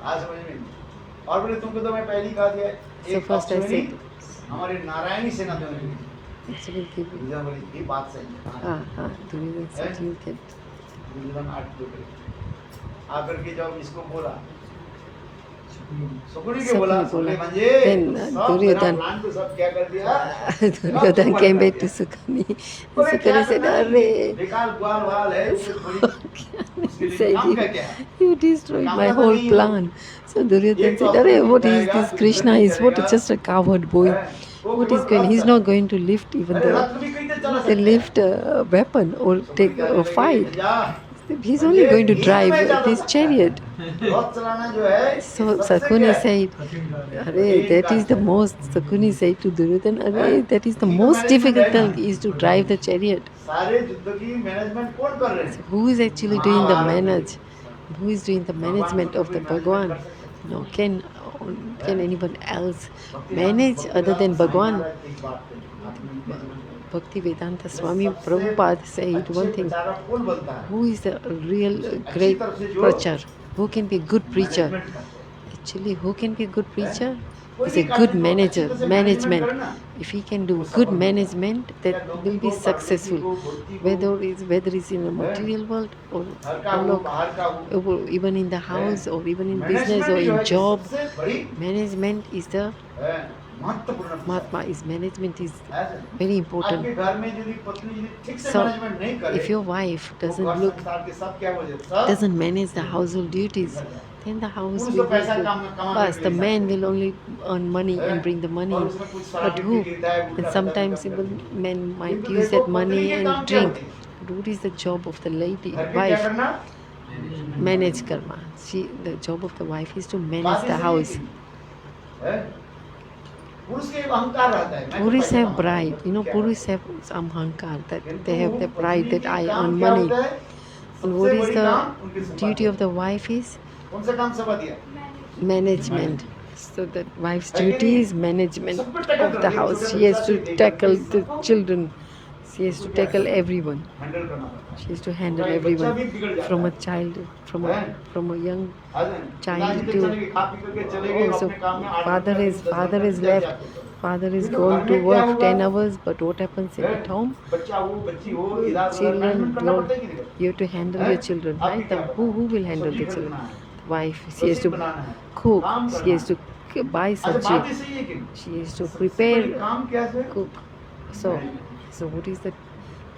आज समझ में नहीं। और बोले तुमको तो मैं पहले ही कहा दिया So first I said, हमारे नारायणी सेना जो है actually, दुर्योधन बोले ये बात सही है। Duryodhan said, you can. Duryodhan 8 टुकड़े आकर के जब इसको बोला शकुनी के बोला शकुनी बोला. म्हणजे Then, सब दुर्योधन- मेरा plan तो सब क्या कर दिया Duryodhan came back to Sukani. Sukani said, "Arre, बेकार ग्वाल वाल है उसको थोड़ी उसके he लिए said, काम क्या क्या है you destroyed my whole plan." So Duryodhan said, "Arre, what is this? Krishna is what? Just a coward boy. What is going? He's not going to lift even अरे the रथ भी कहीं से चला they सकता है। lift a weapon or take a fight. जा, He's only going to drive this chariot." रथ चलाना जो है So सबसे Sakuni क्या है? said, कठिन कार्य "Arre, that is the most." Sakuni said to Duryodhan, "Arre, that is the most difficult thing is to drive the chariot." सारे युद्ध की मैनेजमेंट कौन कर रहे हैं Who is actually doing the manage? Who is doing the management of the Bhagwan? No, can anyone else manage other than Bhagwan? Bhakti Vedanta Swami Prabhupada said one thing. कौन बनता है Who is the real great preacher? Who can be a good preacher? Actually, who can be a good preacher? Is a good manager, management. If he can do good management, that will be successful. Whether it's in the material world or हर का all वो of, बाहर का वो or even in the house or even in business or in job, सबसे बड़ी management is the है, महत्वपूर्ण Mahatma. Is management is ऐसे। very आपके important. घर में यदि पत्नी यदि ठीक से So, मैनेजमेंट नहीं करे if your wife तो doesn't घर look, संसार के सब क्या हो जाए सब doesn't manage the household duties, then the house पुरुष will तो be पैसा good. कमाने But के the लिए man will only earn money and bring the money. और उसमें कुछ शराब But भी who? गिरता है, And उल्टा sometimes पुल्टा even करता है। men might किंतु use देखो, that money पत्नी के and काम क्या drink. होते हैं? But what is the job of the lady, घर पे क्या wife? करना Manage karma. The job of the wife is to manage बात the ऐसी house. नहीं है। हैं? पुरुष के अहंकार रहता है मैं तो Puruष पैसा have कमाता pride. हूँ, You know, क्या है? Puruष have some hankar that किंतु they have the pride पत्नी that के I काम earn क्या money. होता है? And सबसे what is बड़ी काम उनके the संपादन। duty of the wife is कौन सा काम सब दिया management. So the wife's है कि duty नहीं? is management सब पे टैकल of the करनी है, house. छोटे She has बच्चा to से tackle लेकर the सबको children. She has to tackle everyone. Handle करना पड़ता है She has to handle उनका एक बच्चा everyone भी बिगड़ जाता from a है। child, from a young आज child पिताजी तो to चले गए, खा पी करके चले गए also अपने काम में 8 father घंटे, is 10 father घंटे is लग left. जाते हैं। Father is ये तो gone घर to में क्या work होगा? 10 hours, but what happens हैं? at home? बच्चा हो बच्ची हो इधर उधर Children, मैनेजमेंट करना you पड़ता है कि नहीं? you have to handle हैं? your children, आप right? क्या The, करना who है? will handle सब्जी the children? खरीदना है, Wife, she has रसीद to बनाना है, cook, काम she करना has to buy अच्छा बात ये sabji, सही है कि she has to सबसे बड़ी prepare, काम क्या है cook. So what is the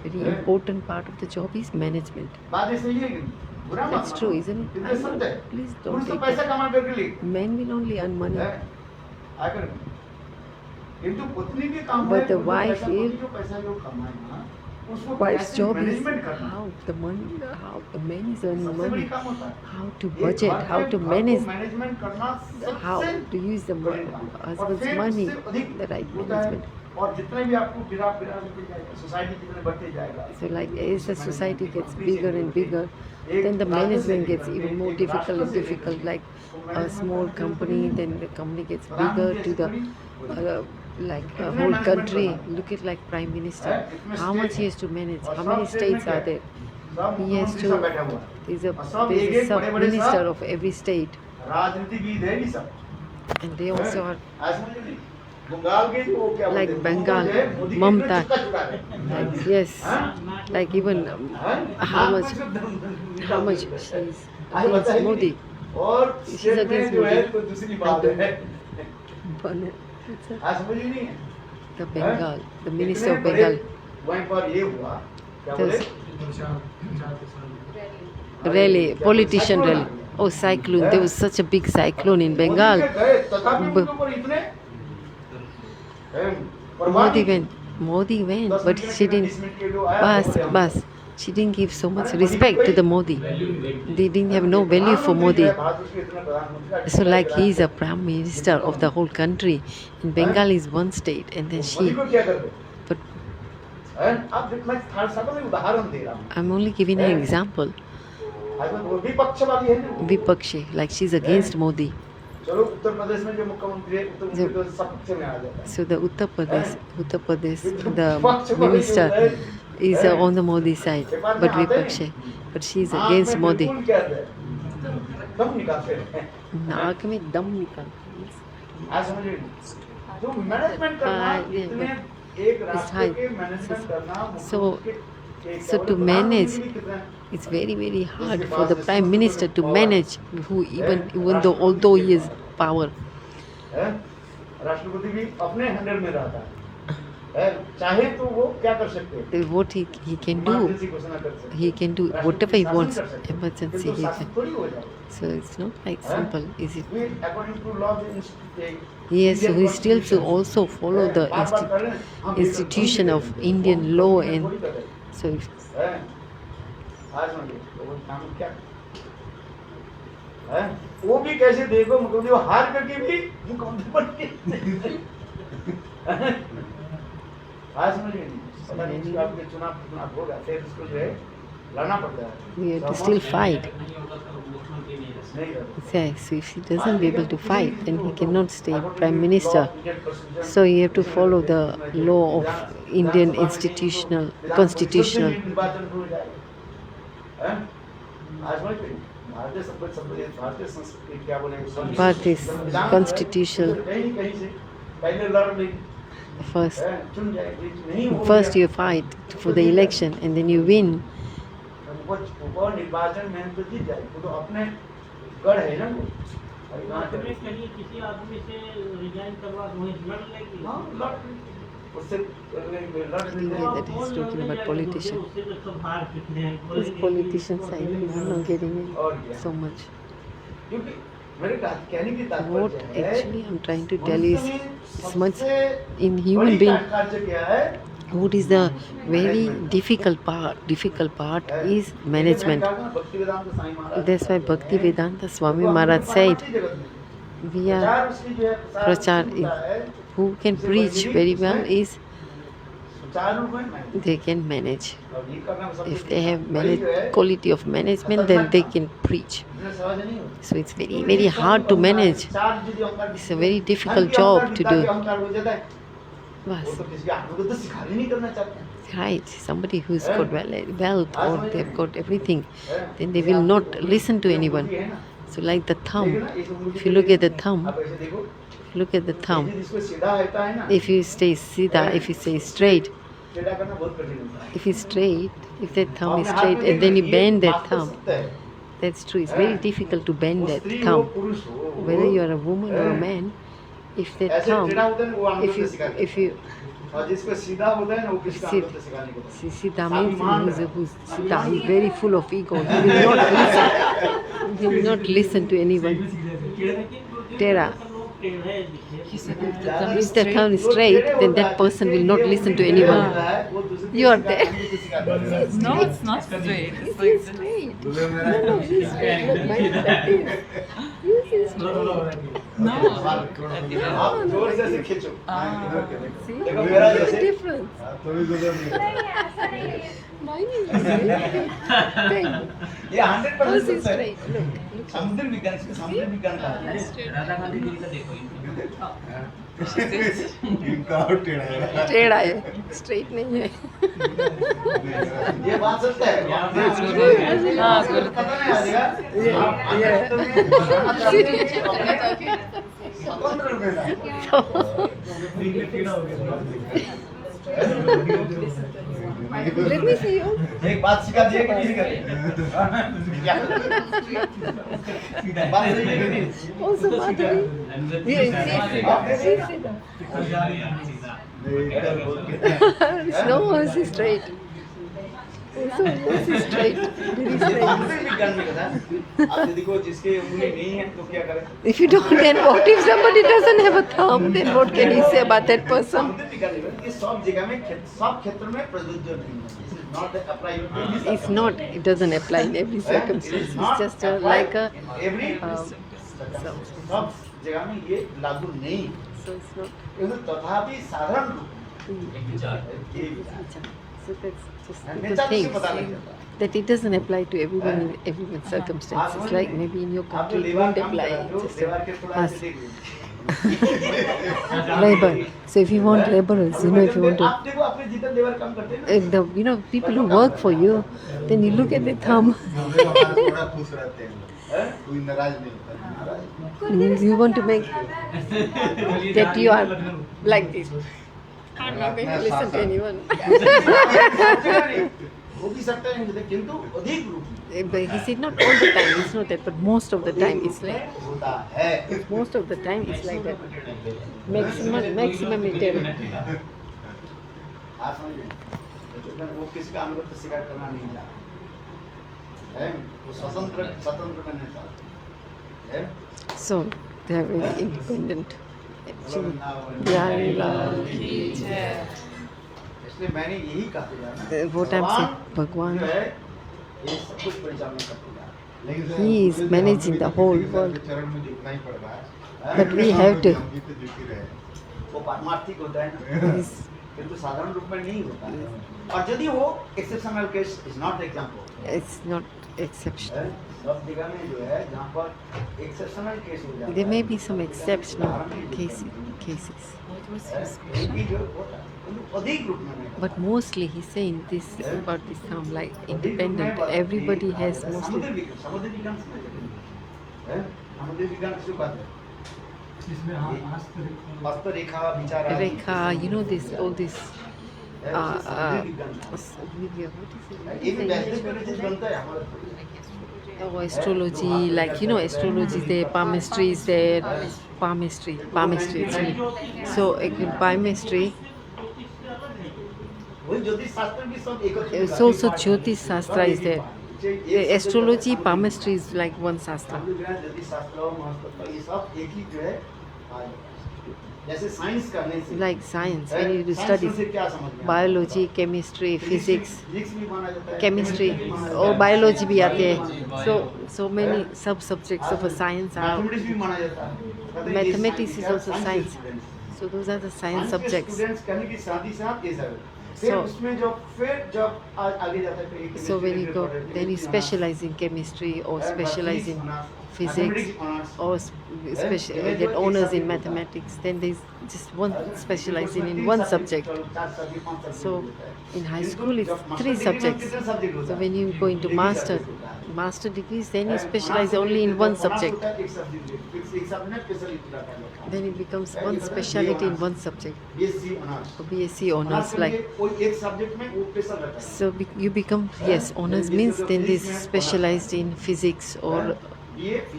very important part of the job is management. बात ये सही है कि बुरा मत That's मानो। true, isn't it? इतने सत्य है। Please पुरुष don't तो take पैसा it. कमा करके लिए Men will only earn money. है, आकर किंतु पत्नी के काम But है the कि वो wife पैसा- will- पत्नी जो पैसा जो कमाए ना उसको Wife's कैसे job is मैनेजमेंट करना how the man is earning सबसे बड़ी money, काम होता है how to एक budget, घर how पे to घर को manage, मैनेजमेंट करना how सबसे to use the बड़ी काम है। और husband's फिर money, उससे अधिक the right होता है, management. और जितने भी आपको बिरा बिरा होते जाएगा सोसाइटी जितने बढ़ते जाएगा So like as the society gets bigger and bigger, then the management gets even more difficult and difficult. Like a small company, then the company gets bigger to the like a whole country. Look at like Prime Minister, how much he has to manage, how many states are there. सब He has मुख्यमंत्री to, सब बैठा हुआ है there's a sub-minister of every state, राजनीतिविद है ये सब and they also are आज समझ नहीं बंगाल के जो क्या like बोलते हैं, Bengal, मोदी के इतने Mamata. चुका चुका है like yes, like even how much she's against Modi. और She's स्टेट में against जो है Modi. तो दूसरी बात है But it's आज समझ ही नहीं है the Bengal, the minister इतने of बड़े Bengal. वहीं पर ये हुआ क्या बोले There's प्रचार प्रसार rally, politician rally. Oh, cyclone! There was such a big cyclone in Bengal. Modi के गए, तथापि ब- उनके ऊपर इतने Modi went, but she didn't. Bas, she didn't give so much respect to the Modi. They didn't have no value for Modi. So like he is a prime minister of the whole country, and Bengal is one state, and then she. But उदाहरण दे रहा हूँ I'm only giving an example. विपक्षवादी है ना वो। Vipakshi, like she's against Modi. चलो उत्तर प्रदेश में जो मुख्यमंत्री है उत्तर प्रदेश तो सब पक्ष में आ जाता है So the Uttar Pradesh, the minister is on the Modi side, but Vipakshi, but she's against आँख में Modi. बिल्कुल कहते हैं, दम निकालते हैं नाक में दम निकल. आज समझिए जो मैनेजमेंट करना yeah, इतने but एक it's राष्ट्र high. के मैनेजमेंट करना So- मुख्यमंत्री के- So to manage, it's very hard for the prime minister to manage, who even though although he is power. है? राष्ट्रपति भी अपने 100 में रहता है, चाहे तो वो क्या कर सकते हैं, What he can do, emergency घोषणा कर सकते हैं, he can do whatever he शासन wants. कर सकते हैं, Emergency किंतु he शासन can. थोड़ी हो जाए। So it's not like Huh? simple, is it? We, according to law, Yes, so we still to also follow the institution of Indian law, and so if, आज समझिए तो वो काम क्या है, वो भी कैसे देखो मुख्यमंत्री, वो हार करके भी मुख्यमंत्री बन के आज समझिए नहीं, पता नहीं इसका आपके चुनाव होगा, फिर इसको जो है लड़ना पड़ता है, we have to still fight. नहीं रहता। Yeah, so if he doesn't be able to fight, then he cannot stay prime minister. So you have to follow the law of Indian constitutional. निर्वाचन हो जाएगा, हैं? आज समझिए भारतीय भारतीय संस्कृति क्या बोले, Bharatiya constitution. कहीं कहीं से पहले लड़ नहीं, First, चुन जाए, नहीं हो first गया। you fight for the election, and then you win. वो निर्वाचन में तो जीत जाए, वो तो अपने गढ़ है ना वो। किसी आदमी से रिजाइन करवा दो, लड़ लेगी। हाँ, लड़ उससे लड़ That he's talking about politicians. These politicians, I'm not getting it so much. क्योंकि मेरे कहने की What तात्पर्य है, actually I'm trying to tell is, मनुष्य much सबसे in human बड़ी being, कार्य क्या है, what is the very difficult part? Difficult part is management. भक्ति वेदांत Swami Maharaj, That's why Bhakti Vedanta Swami Maharaj said, we are प्रचार उसकी जो है, प्रचार उसकी होता है, who can preach very well is सुचारू रूप में they can manage. और ये करना सब If कुछ they have वही जो है, quality of management, then they can preach. इतना सहज नहीं होता। So it's very, very hard to manage. It's a very difficult job to do. वो Bas. तो किसी आदमी को तो सिखाने नहीं करना चाहते हैं। Right, somebody who's got wealth or they've got everything, then they will not listen to anyone. So like the thumb, if you look at the thumb, आप ऐसे देखो, look at the thumb. जिसको सीधा रहता है ना, If you stay sida, if you stay straight, सीधा करना बहुत कठिन होता है। if it's straight, if that thumb is अपने हाथ straight में and then you देखो, ये bend that बात तो thumb, सत्य है। that's true. It's very difficult to bend वो that स्त्री हो, thumb. पुरुष हो, Whether you are a woman or a man, if that ऐसे टेढ़ा thumb, होता है ना, वो आंखों if से सिखाते हैं। if you और जिसको सीधा होता है ना, वो किसका See- आंखों से सिखाने को होता है। Sida means who's Sida, he's very full of ego. He will not listen. He will not listen to anyone. Tera. If the thumb is straight, then that person will not listen to anyone. You are there. No, it's not straight. It's He's like straight. No, he's straight. Look, my that is. Yes, he's straight. no. आप जोर से ऐसे खींचो। See, देखो मेरा there's a जैसे difference. Mine is straight. Thank you. ये 100% Hers is सत्य है। straight. Look. समुद्र विज्ञान, इसको समुद्र विज्ञान कहा है। राधा गांधी जी का देखो टेढ़ा है, स्ट्रेट नहीं है. ये बात सत्य है। हाँ, पता नहीं आएगा। आप स्वतंत्र रूपेणा। Let me see you. एक बात सिखा दिए कि नहीं सिखाई? क्या? बात सही है कि नहीं? Also, Madhuri. Yes, no, hers is straight. Also, hers is straight. Very straight. समुद्र विज्ञान में कहता है, आप देखो जिसके उंगली नहीं है तो क्या करें? If you don't, then what if somebody doesn't have a thumb? Then what can he say about that person? समुद्र विज्ञान में ये सब जगह में सब क्षेत्र में प्रযোज्य नहीं है। Not apply in every It's not. It doesn't apply in every circumstance. It's just like a. every सब जगह में ये लागू नहीं है। So it's not. किंतु तथापि साधारण रूप ये So that's just And people nature think से पता लग जाता है। that it doesn't apply to everyone in everyone's circumstances. Like maybe in your आप country जो it लेबर won't काम apply. कर रहे हो, Just लेबर के थोड़ा us. ऐसे देख लो। Labor. So if you want laborers, if you want to, आप देखो अपने जितने लेबर काम करते हैं ना, the people who work for you, then you look at the thumb. थोड़ा खुश रहते हैं, कोई नाराज नहीं होता। Means you want to make that you are like this. I'm not going to listen to anyone. वो भी सकता है किंतु अधिक रूप में But he said not all the time, it's not that, but most of the time it's like, होता है। most of the time it's like that. Maximum it आप समझ गए? वो किसी का अनुगत्य स्वीकार करना नहीं चाहता है, वो स्वतंत्र बनना चाहता है। So they are very independent. Actually, इसलिए मैंने यही कहा था what I'm saying, Bhagwan, जो है ये सब कुछ परिचालन करता है, लेकिन he is managing the whole world. चरण में झुकना ही पड़ता है। But we have to. हम भी तो झुक ही रहे हैं। वो पारमार्थिक होता है ना, He's, किंतु साधारण रूप में नहीं होता है। और यदि वो exceptional case is not example, it's not exceptional. सब जगह में जो है जहाँ पर एक्सेप्शनल केस हो जाता There है may be some exceptional cases. एक ही जो होता है, किंतु अधिक रूप में नहीं होता। But mostly he's saying this about this term like independent. Everybody has mostly. समुद्र विज्ञान है, समुद्र विज्ञान किसको कहते हैं? इसमें हाँ वास्तविक हस्तरेखा विचार Rekha, you know this, all this. समुद्र विज्ञान Video, what is ये भी it? वैसे चीज बनता है हमारे Oh, astrology, like you know, astrology is there, palmistry is there, palmistry actually. So, palmistry वही ज्योतिष शास्त्र भी सब एकत्र is also Jyotish Shastra is there. The astrology, palmistry is like one Shastra. ज्योतिष शास्त्र महत्व ये सब एक ही जो है जैसे साइंस करने से Like science, when you science study से क्या समझ में biology, chemistry, physics, फिजिक्स भी माना जाता है, chemistry, chemistry भी माना और जाता है, biology भी आते हैं. So many sub-subjects of a science are. Mathematics भी माना जाता है, कहते हैं ये Mathematics is science also के science. students। So those are the science science के subjects. स्टूडेंट्स कहने की साथ ही साथ ये सब फिर So- उसमें जब आगे जाता है फिर एक So when chemistry you go, related then you chemistry specialize in chemistry or honours, specialize in honours, physics mathematics honours, or get honors in mathematics. Then there's just one specializing in one subject. So in high school it's 3 subjects. So when you go into master degrees, then you specialize only in one subject. Then it becomes one speciality in one subject. So BSc honors like. So you become, yes, honors means then this specialized in physics or if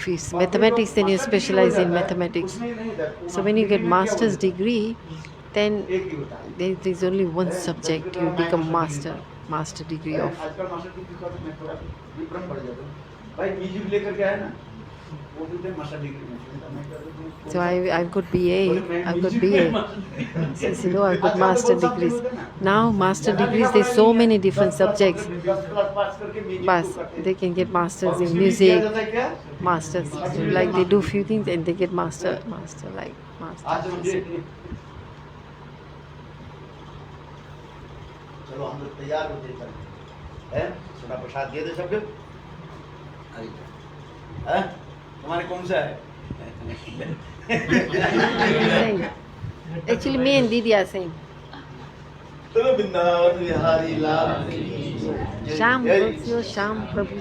it's mathematics, then you specialize in mathematics. So when you get master's degree, then there is only one subject you become master degree of. आजकल master degree का मैं थोड़ा विवरण पढ़ जाता हूँ भाई music लेकर के आया ना वो भी थे मास्टर डिग्री में So I've got BA. Since you know I've got master degrees. Now master degrees, there's so many different subjects. But they can get masters in music, masters like they do few things and they get master like master. चलो हम लोग तैयार होते चलते हैं, थोड़ा प्रसाद दे दे सब लोग। हैं? तुम्हारे कौन सा है? Same. Actually, me and Didi are same. चलो वृंदावन बिहारी लाल की जय। Sham, what's your Sham Prabhu?